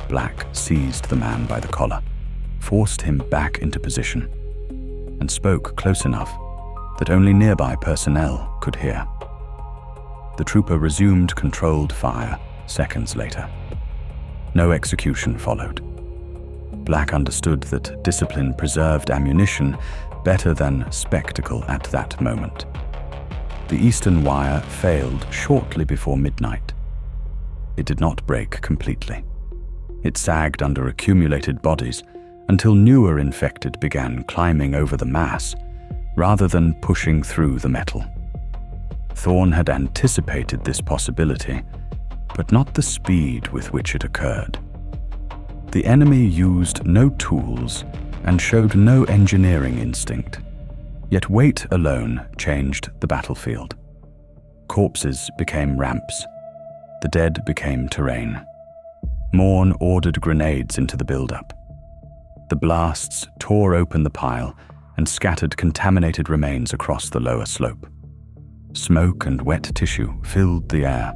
Black seized the man by the collar, forced him back into position, and spoke close enough that only nearby personnel could hear. The trooper resumed controlled fire seconds later. No execution followed. Black understood that discipline preserved ammunition better than spectacle at that moment. The eastern wire failed shortly before midnight. It did not break completely. It sagged under accumulated bodies until newer infected began climbing over the mass rather than pushing through the metal. Thorne had anticipated this possibility, but not the speed with which it occurred. The enemy used no tools and showed no engineering instinct, yet weight alone changed the battlefield. Corpses became ramps. The dead became terrain. Morn ordered grenades into the buildup. The blasts tore open the pile and scattered contaminated remains across the lower slope. Smoke and wet tissue filled the air.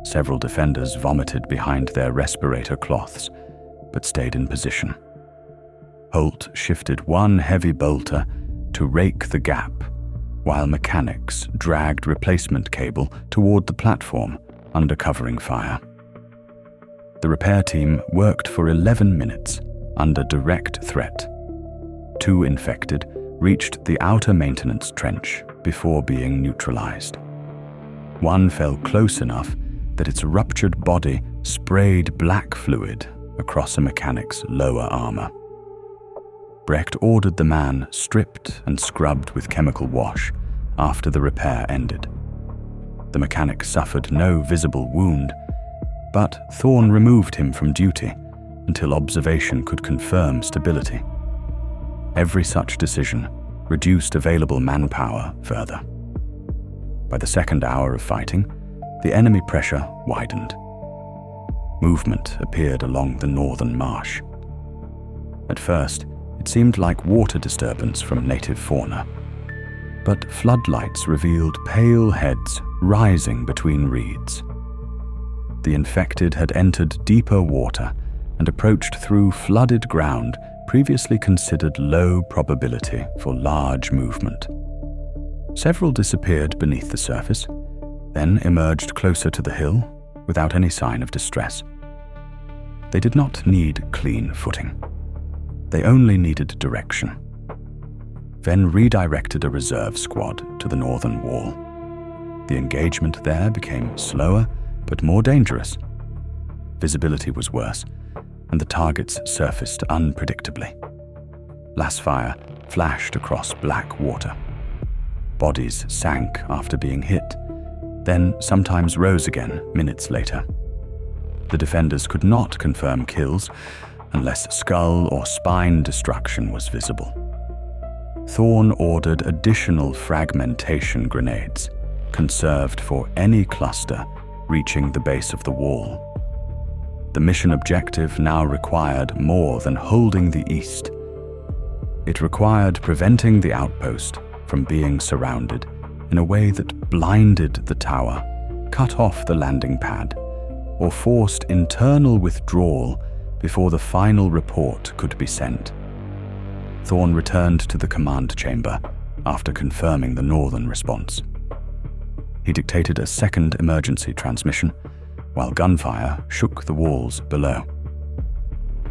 Several defenders vomited behind their respirator cloths, but stayed in position. Holt shifted one heavy bolter to rake the gap, while mechanics dragged replacement cable toward the platform under covering fire. The repair team worked for 11 minutes under direct threat. 2 infected reached the outer maintenance trench before being neutralized. One fell close enough that its ruptured body sprayed black fluid across a mechanic's lower armor. Brecht ordered the man stripped and scrubbed with chemical wash after the repair ended. The mechanic suffered no visible wound, but Thorne removed him from duty until observation could confirm stability. Every such decision reduced available manpower further. By the second hour of fighting, the enemy pressure widened. Movement appeared along the northern marsh. At first, it seemed like water disturbance from native fauna, but floodlights revealed pale heads rising between reeds. The infected had entered deeper water and approached through flooded ground previously considered low probability for large movement. Several disappeared beneath the surface, then emerged closer to the hill without any sign of distress. They did not need clean footing. They only needed direction. Ven redirected a reserve squad to the northern wall. The engagement there became slower but more dangerous. Visibility was worse, and the targets surfaced unpredictably. Lasfire flashed across black water. Bodies sank after being hit, then sometimes rose again minutes later. The defenders could not confirm kills unless skull or spine destruction was visible. Thorne ordered additional fragmentation grenades, conserved for any cluster reaching the base of the wall. The mission objective now required more than holding the east. It required preventing the outpost from being surrounded in a way that blinded the tower, cut off the landing pad, or forced internal withdrawal before the final report could be sent. Thorne returned to the command chamber after confirming the northern response. He dictated a second emergency transmission, while gunfire shook the walls below.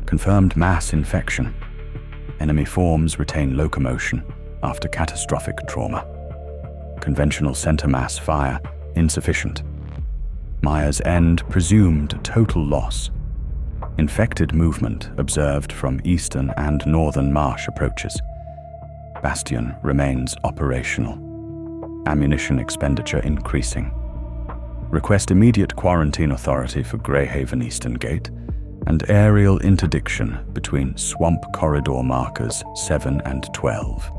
Confirmed mass infection. Enemy forms retain locomotion after catastrophic trauma. Conventional center mass fire insufficient. Mire's end presumed total loss. Infected movement observed from eastern and northern marsh approaches. Bastion remains operational. Ammunition expenditure increasing. Request immediate quarantine authority for Greyhaven Eastern Gate and aerial interdiction between swamp corridor markers 7 and 12.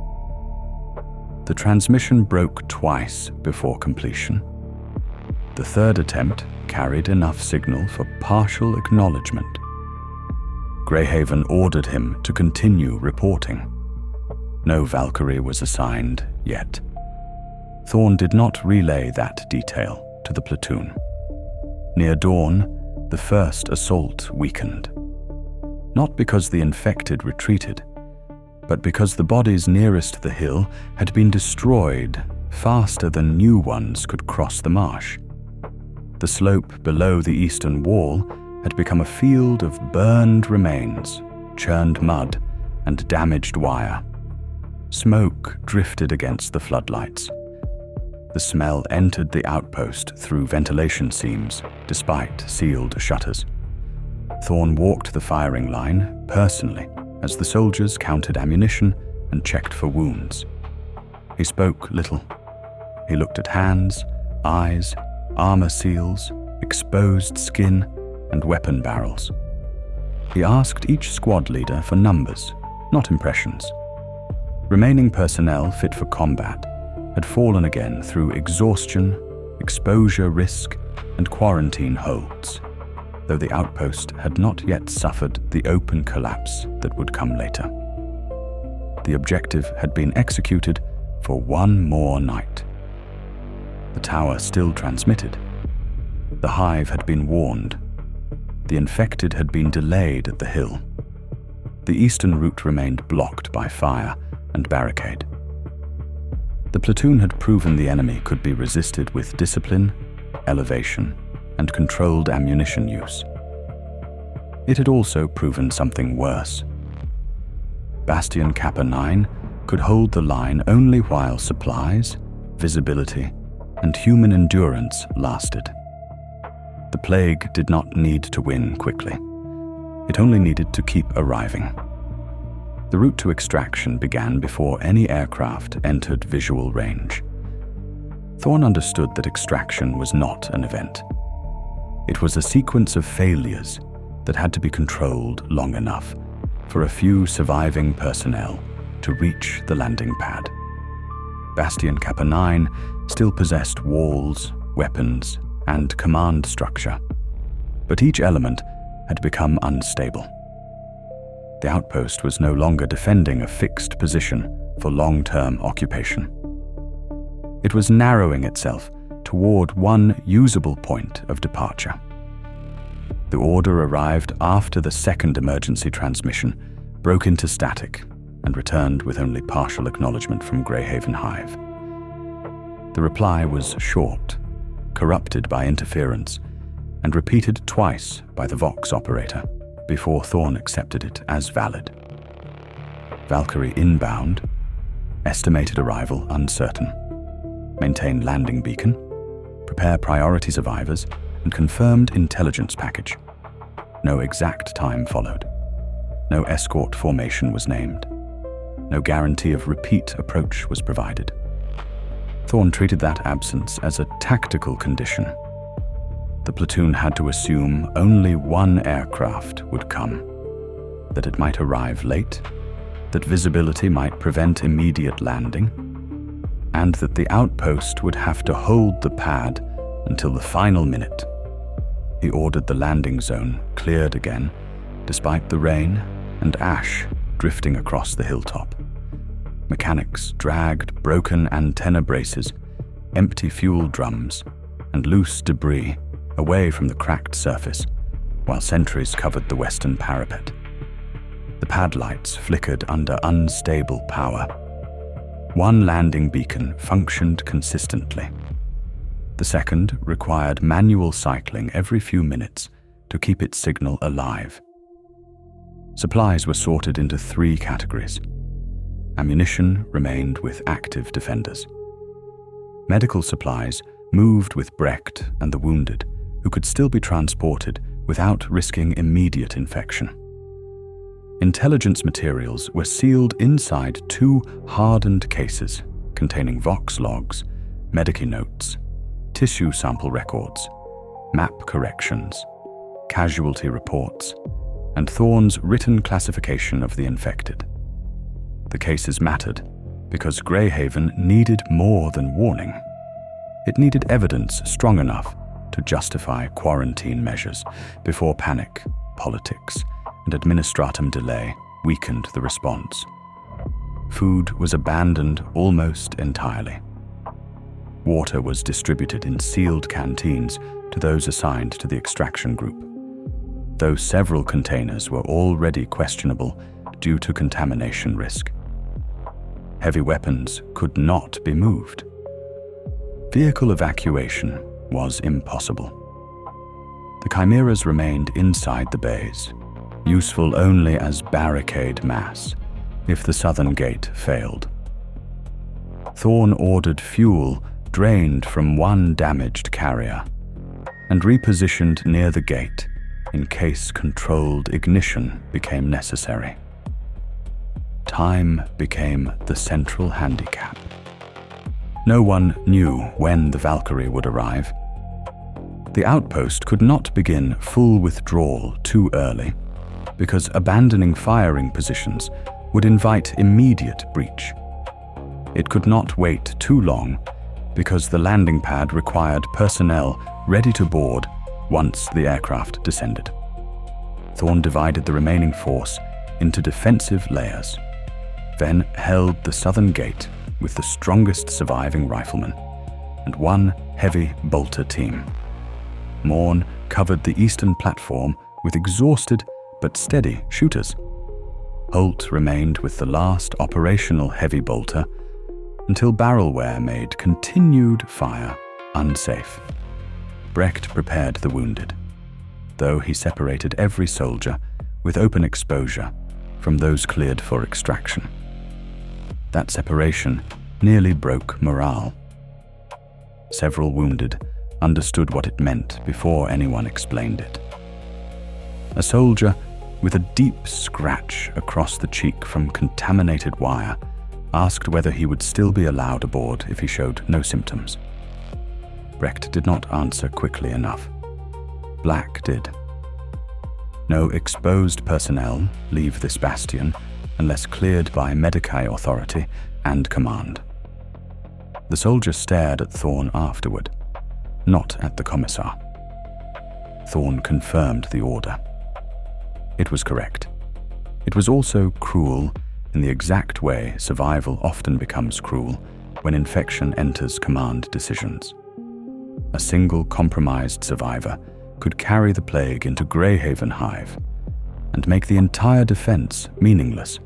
The transmission broke twice before completion. The third attempt carried enough signal for partial acknowledgement. Greyhaven ordered him to continue reporting. No Valkyrie was assigned yet. Thorne did not relay that detail to the platoon. Near dawn, the first assault weakened. Not because the infected retreated, but because the bodies nearest the hill had been destroyed faster than new ones could cross the marsh. The slope below the eastern wall had become a field of burned remains, churned mud, and damaged wire. Smoke drifted against the floodlights. The smell entered the outpost through ventilation seams, despite sealed shutters. Thorne walked the firing line personally as the soldiers counted ammunition and checked for wounds. He spoke little. He looked at hands, eyes, armor seals, exposed skin, and weapon barrels. He asked each squad leader for numbers, not impressions. Remaining personnel fit for combat had fallen again through exhaustion, exposure risk, and quarantine holds, though the outpost had not yet suffered the open collapse that would come later. The objective had been executed for one more night. The tower still transmitted. The hive had been warned. The infected had been delayed at the hill. The eastern route remained blocked by fire and barricade. The platoon had proven the enemy could be resisted with discipline, elevation, and controlled ammunition use. It had also proven something worse. Bastion Kappa-Nine could hold the line only while supplies, visibility, and human endurance lasted. The plague did not need to win quickly. It only needed to keep arriving. The route to extraction began before any aircraft entered visual range. Thorne understood that extraction was not an event. It was a sequence of failures that had to be controlled long enough for a few surviving personnel to reach the landing pad. Bastion Kappa-Nine still possessed walls, weapons, and command structure, but each element had become unstable. The outpost was no longer defending a fixed position for long-term occupation. It was narrowing itself toward one usable point of departure. The order arrived after the second emergency transmission broke into static and returned with only partial acknowledgement from Greyhaven Hive. The reply was short, corrupted by interference, and repeated twice by the Vox operator before Thorne accepted it as valid. Valkyrie inbound, estimated arrival uncertain. Maintain landing beacon, prepare priority survivors, and confirmed intelligence package. No exact time followed. No escort formation was named. No guarantee of repeat approach was provided. Thorne treated that absence as a tactical condition. The platoon had to assume only one aircraft would come, that it might arrive late, that visibility might prevent immediate landing, and that the outpost would have to hold the pad until the final minute. He ordered the landing zone cleared again, despite the rain and ash drifting across the hilltop. Mechanics dragged broken antenna braces, empty fuel drums, and loose debris away from the cracked surface, while sentries covered the western parapet. The pad lights flickered under unstable power. One landing beacon functioned consistently. The second required manual cycling every few minutes to keep its signal alive. Supplies were sorted into 3 categories. Ammunition remained with active defenders. Medical supplies moved with Brecht and the wounded, who could still be transported without risking immediate infection. Intelligence materials were sealed inside 2 hardened cases containing Vox logs, medicae notes, tissue sample records, map corrections, casualty reports, and Thorne's written classification of the infected. The cases mattered because Greyhaven needed more than warning. It needed evidence strong enough to justify quarantine measures before panic, politics, and administratum delay weakened the response. Food was abandoned almost entirely. Water was distributed in sealed canteens to those assigned to the extraction group, though several containers were already questionable due to contamination risk. Heavy weapons could not be moved. Vehicle evacuation was impossible. The chimeras remained inside the bays, useful only as barricade mass if the southern gate failed. Thorne ordered fuel drained from one damaged carrier and repositioned near the gate in case controlled ignition became necessary. Time became the central handicap. No one knew when the Valkyrie would arrive. The outpost could not begin full withdrawal too early, because abandoning firing positions would invite immediate breach. It could not wait too long, because the landing pad required personnel ready to board once the aircraft descended. Thorne divided the remaining force into defensive layers, then held the southern gate with the strongest surviving riflemen and one heavy bolter team. Morn covered the eastern platform with exhausted but steady shooters. Holt remained with the last operational heavy bolter until barrel wear made continued fire unsafe. Brecht prepared the wounded, though he separated every soldier with open exposure from those cleared for extraction. That separation nearly broke morale. Several wounded understood what it meant before anyone explained it. A soldier with a deep scratch across the cheek from contaminated wire asked whether he would still be allowed aboard if he showed no symptoms. Brecht did not answer quickly enough. Black did. No exposed personnel leave this bastion unless cleared by medicae authority and command. The soldier stared at Thorne afterward, not at the Commissar. Thorne confirmed the order. It was correct. It was also cruel in the exact way survival often becomes cruel when infection enters command decisions. A single compromised survivor could carry the plague into Greyhaven Hive and make the entire defense meaningless.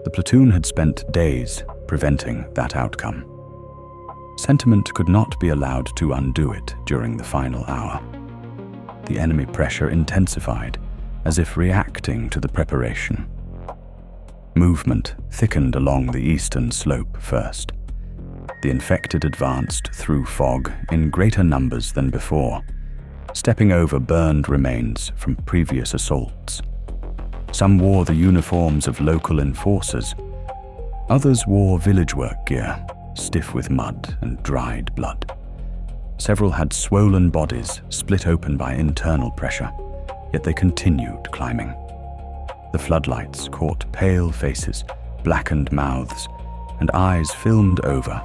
The platoon had spent days preventing that outcome. Sentiment could not be allowed to undo it during the final hour. The enemy pressure intensified, as if reacting to the preparation. Movement thickened along the eastern slope first. The infected advanced through fog in greater numbers than before, stepping over burned remains from previous assaults. Some wore the uniforms of local enforcers. Others wore village work gear, stiff with mud and dried blood. Several had swollen bodies split open by internal pressure, yet they continued climbing. The floodlights caught pale faces, blackened mouths, and eyes filmed over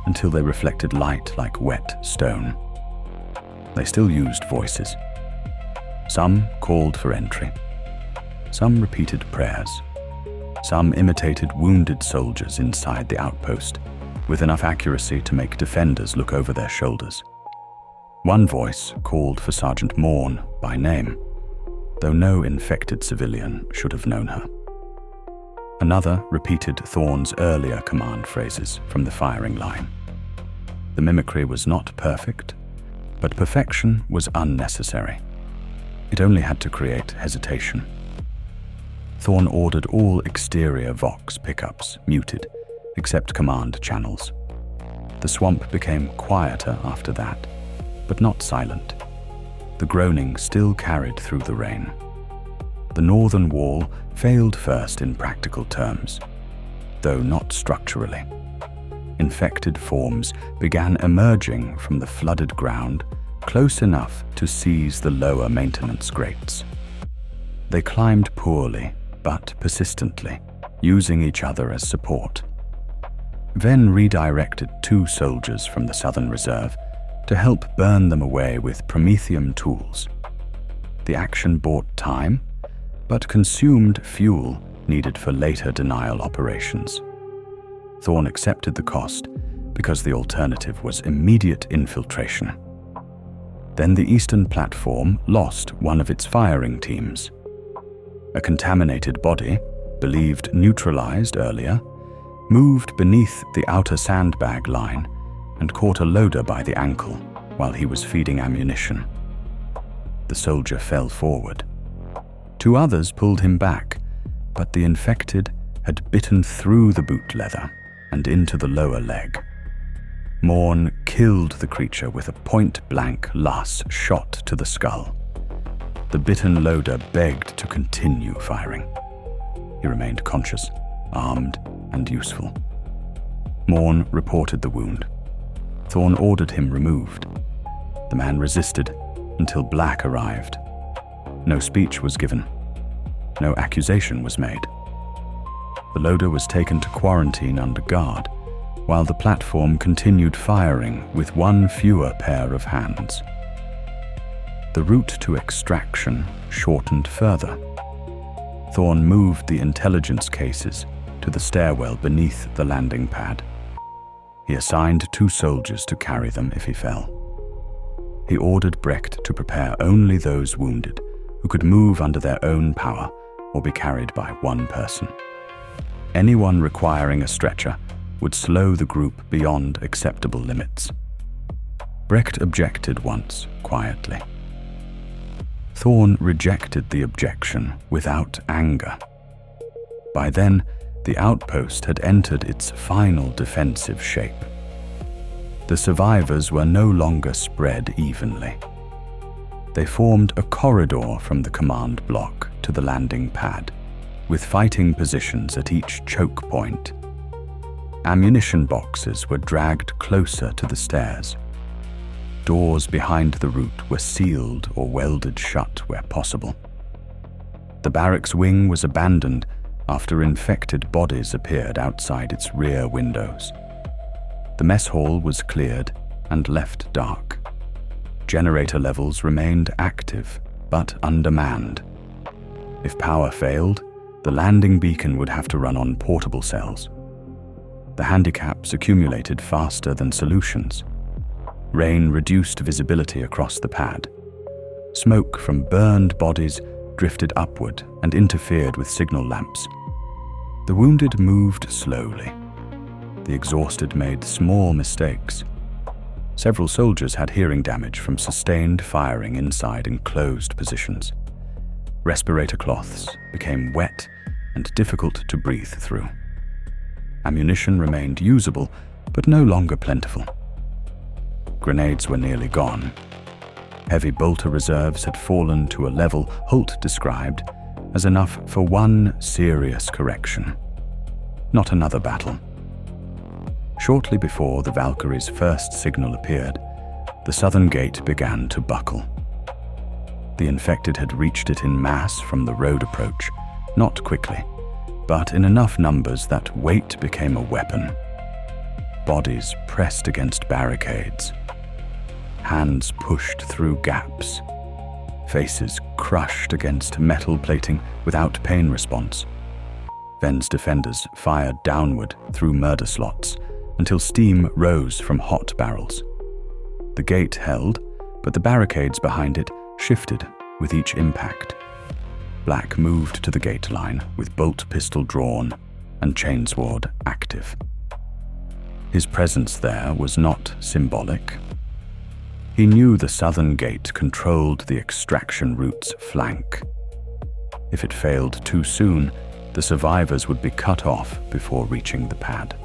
until they reflected light like wet stone. They still used voices. Some called for entry. Some repeated prayers. Some imitated wounded soldiers inside the outpost, with enough accuracy to make defenders look over their shoulders. One voice called for Sergeant Morn by name, though no infected civilian should have known her. Another repeated Thorne's earlier command phrases from the firing line. The mimicry was not perfect, but perfection was unnecessary. It only had to create hesitation. Thorne ordered all exterior Vox pickups muted, except command channels. The swamp became quieter after that, but not silent. The groaning still carried through the rain. The northern wall failed first in practical terms, though not structurally. Infected forms began emerging from the flooded ground close enough to seize the lower maintenance grates. They climbed poorly, but persistently, using each other as support. Venn redirected 2 soldiers from the Southern Reserve to help burn them away with promethium tools. The action bought time, but consumed fuel needed for later denial operations. Thorne accepted the cost because the alternative was immediate infiltration. Then the eastern platform lost one of its firing teams. A contaminated body, believed neutralized earlier, moved beneath the outer sandbag line and caught a loader by the ankle while he was feeding ammunition. The soldier fell forward. 2 others pulled him back, but the infected had bitten through the boot leather and into the lower leg. Morn killed the creature with a point-blank lass shot to the skull. The bitten loader begged to continue firing. He remained conscious, armed, and useful. Morn reported the wound. Thorne ordered him removed. The man resisted until Black arrived. No speech was given. No accusation was made. The loader was taken to quarantine under guard, while the platform continued firing with 1 fewer pair of hands. The route to extraction shortened further. Thorne moved the intelligence cases to the stairwell beneath the landing pad. He assigned 2 soldiers to carry them if he fell. He ordered Brecht to prepare only those wounded who could move under their own power or be carried by 1 person. Anyone requiring a stretcher would slow the group beyond acceptable limits. Brecht objected once, quietly. Thorne rejected the objection without anger. By then, the outpost had entered its final defensive shape. The survivors were no longer spread evenly. They formed a corridor from the command block to the landing pad, with fighting positions at each choke point. Ammunition boxes were dragged closer to the stairs. Doors behind the route were sealed or welded shut where possible. The barracks wing was abandoned after infected bodies appeared outside its rear windows. The mess hall was cleared and left dark. Generator levels remained active, but undermanned. If power failed, the landing beacon would have to run on portable cells. The handicaps accumulated faster than solutions. Rain reduced visibility across the pad. Smoke from burned bodies drifted upward and interfered with signal lamps. The wounded moved slowly. The exhausted made small mistakes. Several soldiers had hearing damage from sustained firing inside enclosed positions. Respirator cloths became wet and difficult to breathe through. Ammunition remained usable, but no longer plentiful. Grenades were nearly gone. Heavy bolter reserves had fallen to a level Holt described as enough for one serious correction. Not another battle. Shortly before the Valkyrie's first signal appeared, the southern gate began to buckle. The infected had reached it in mass from the road approach, not quickly, but in enough numbers that weight became a weapon. Bodies pressed against barricades. Hands pushed through gaps. Faces crushed against metal plating without pain response. Ven's defenders fired downward through murder slots until steam rose from hot barrels. The gate held, but the barricades behind it shifted with each impact. Black moved to the gate line with bolt pistol drawn and chainsword active. His presence there was not symbolic. He knew the southern gate controlled the extraction route's flank. If it failed too soon, the survivors would be cut off before reaching the pad.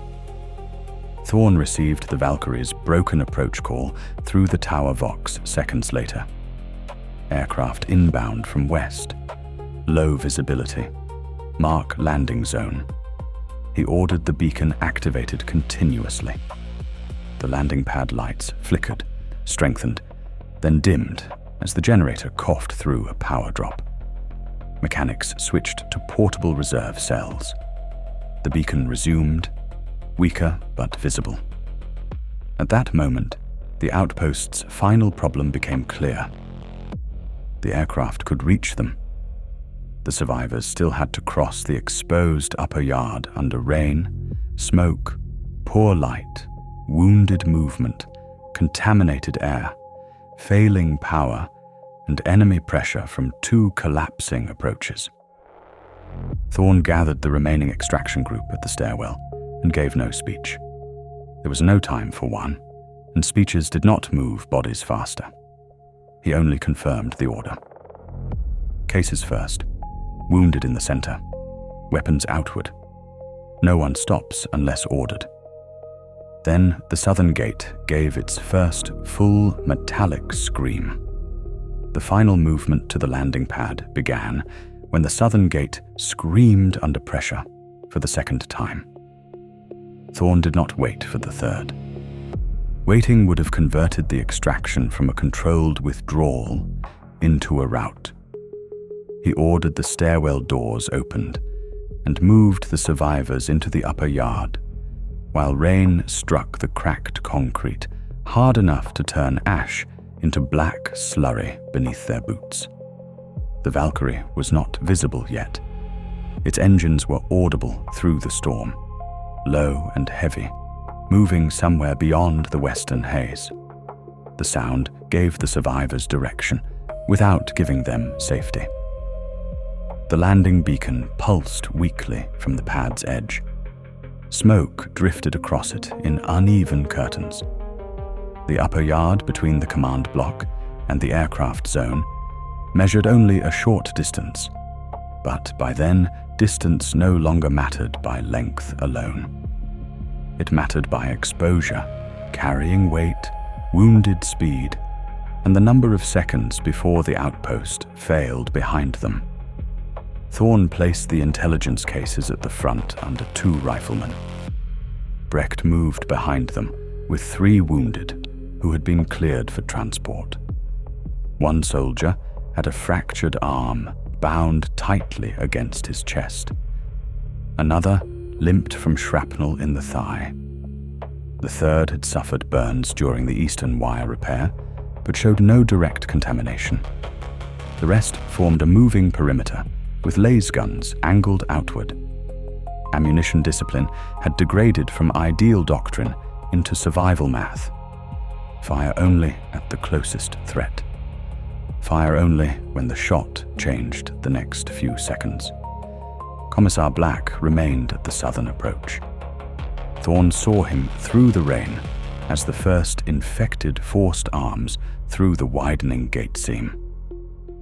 Thorne received the Valkyrie's broken approach call through the tower vox seconds later. Aircraft inbound from west. Low visibility. Mark landing zone. He ordered the beacon activated continuously. The landing pad lights flickered, strengthened, then dimmed as the generator coughed through a power drop. Mechanics switched to portable reserve cells. The beacon resumed, weaker but visible. At that moment, the outpost's final problem became clear. The aircraft could reach them. The survivors still had to cross the exposed upper yard under rain, smoke, poor light, wounded movement, contaminated air, failing power, and enemy pressure from two collapsing approaches. Thorne gathered the remaining extraction group at the stairwell and gave no speech. There was no time for one, and speeches did not move bodies faster. He only confirmed the order. Cases first. Wounded in the center. Weapons outward. No one stops unless ordered. Then the southern gate gave its first full metallic scream. The final movement to the landing pad began when the southern gate screamed under pressure for the second time. Thorne did not wait for the third. Waiting would have converted the extraction from a controlled withdrawal into a rout. He ordered the stairwell doors opened and moved the survivors into the upper yard, while rain struck the cracked concrete hard enough to turn ash into black slurry beneath their boots. The Valkyrie was not visible yet. Its engines were audible through the storm, low and heavy, moving somewhere beyond the western haze. The sound gave the survivors direction without giving them safety. The landing beacon pulsed weakly from the pad's edge. Smoke drifted across it in uneven curtains. The upper yard between the command block and the aircraft zone measured only a short distance, but by then distance no longer mattered by length alone. It mattered by exposure, carrying weight, wounded speed, and the number of seconds before the outpost failed behind them. Thorne placed the intelligence cases at the front under 2 riflemen. Brecht moved behind them with 3 wounded who had been cleared for transport. One soldier had a fractured arm bound tightly against his chest. Another limped from shrapnel in the thigh. The third had suffered burns during the eastern wire repair, but showed no direct contamination. The rest formed a moving perimeter, with laser guns angled outward. Ammunition discipline had degraded from ideal doctrine into survival math. Fire only at the closest threat. Fire only when the shot changed the next few seconds. Commissar Black remained at the southern approach. Thorne saw him through the rain as the first infected forced arms through the widening gate seam.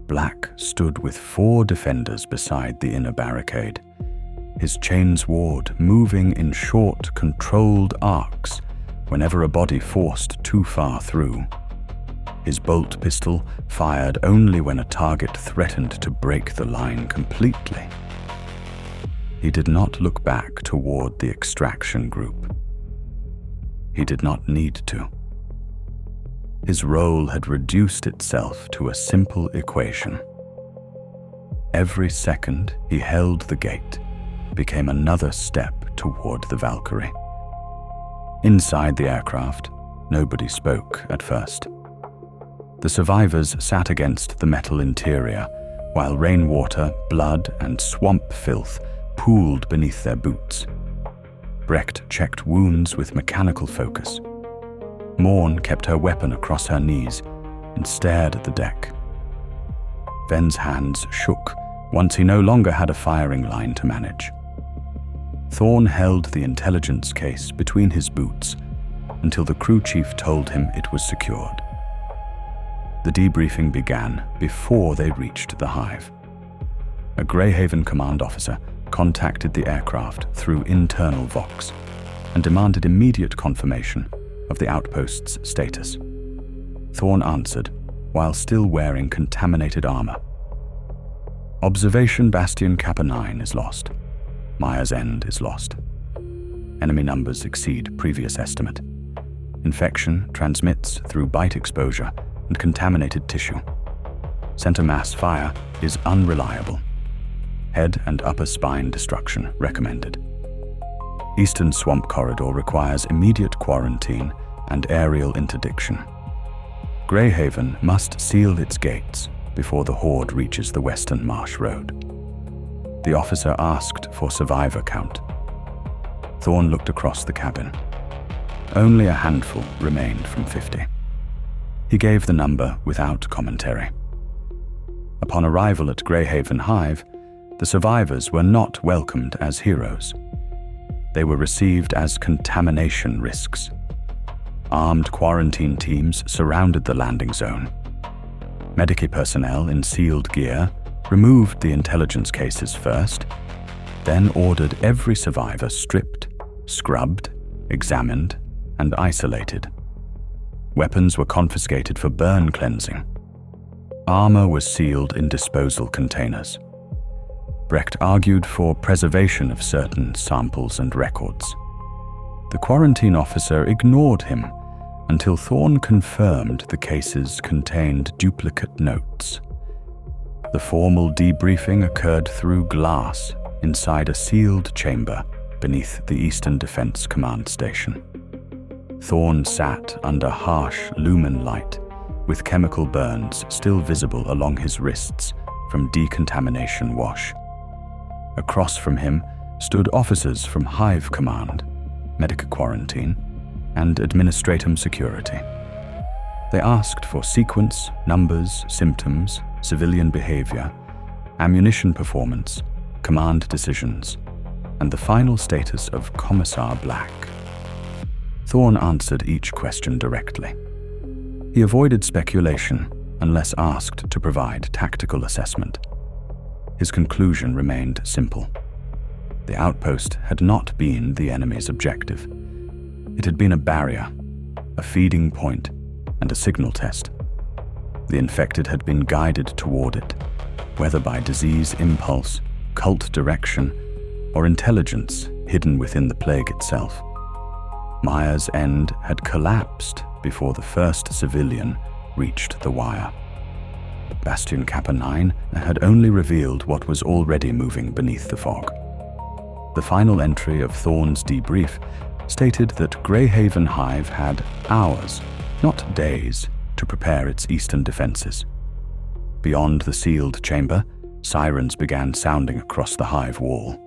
Black stood with 4 defenders beside the inner barricade, his chains ward moving in short, controlled arcs whenever a body forced too far through. His bolt pistol fired only when a target threatened to break the line completely. He did not look back toward the extraction group. He did not need to. His role had reduced itself to a simple equation. Every second he held the gate became another step toward the Valkyrie. Inside the aircraft, nobody spoke at first. The survivors sat against the metal interior, while rainwater, blood, and swamp filth pooled beneath their boots. Brecht checked wounds with mechanical focus. Morn kept her weapon across her knees and stared at the deck. Ven's hands shook once he no longer had a firing line to manage. Thorne held the intelligence case between his boots until the crew chief told him it was secured. The debriefing began before they reached the hive. A Greyhaven command officer contacted the aircraft through internal vox and demanded immediate confirmation of the outpost's status. Thorne answered while still wearing contaminated armor. Observation Bastion Kappa-Nine is lost. Mire's End is lost. Enemy numbers exceed previous estimate. Infection transmits through bite exposure and contaminated tissue. Center mass fire is unreliable. Head and upper spine destruction recommended. Eastern swamp corridor requires immediate quarantine and aerial interdiction. Greyhaven must seal its gates before the horde reaches the western marsh road. The officer asked for survivor count. Thorne looked across the cabin. Only a handful remained from 50. He gave the number without commentary. Upon arrival at Greyhaven Hive, the survivors were not welcomed as heroes. They were received as contamination risks. Armed quarantine teams surrounded the landing zone. Medicae personnel in sealed gear removed the intelligence cases first, then ordered every survivor stripped, scrubbed, examined, and isolated. Weapons were confiscated for burn cleansing. Armor was sealed in disposal containers. Brecht argued for preservation of certain samples and records. The quarantine officer ignored him until Thorne confirmed the cases contained duplicate notes. The formal debriefing occurred through glass inside a sealed chamber beneath the Eastern Defense Command Station. Thorne sat under harsh lumen light, with chemical burns still visible along his wrists from decontamination wash. Across from him stood officers from Hive Command, Medica Quarantine, and Administratum Security. They asked for sequence, numbers, symptoms, civilian behavior, ammunition performance, command decisions, and the final status of Commissar Black. Thorne answered each question directly. He avoided speculation unless asked to provide tactical assessment. His conclusion remained simple. The outpost had not been the enemy's objective. It had been a barrier, a feeding point, and a signal test. The infected had been guided toward it, whether by disease impulse, cult direction, or intelligence hidden within the plague itself. Mire's End had collapsed before the first civilian reached the wire. Bastion Kappa-Nine had only revealed what was already moving beneath the fog. The final entry of Thorne's debrief stated that Greyhaven Hive had hours, not days, to prepare its eastern defenses. Beyond the sealed chamber, sirens began sounding across the hive wall.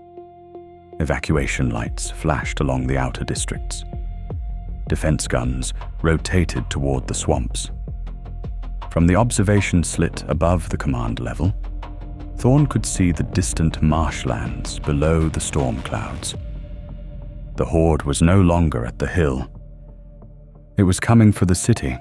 Evacuation lights flashed along the outer districts. Defense guns rotated toward the swamps. From the observation slit above the command level, Thorne could see the distant marshlands below the storm clouds. The horde was no longer at the hill. It was coming for the city,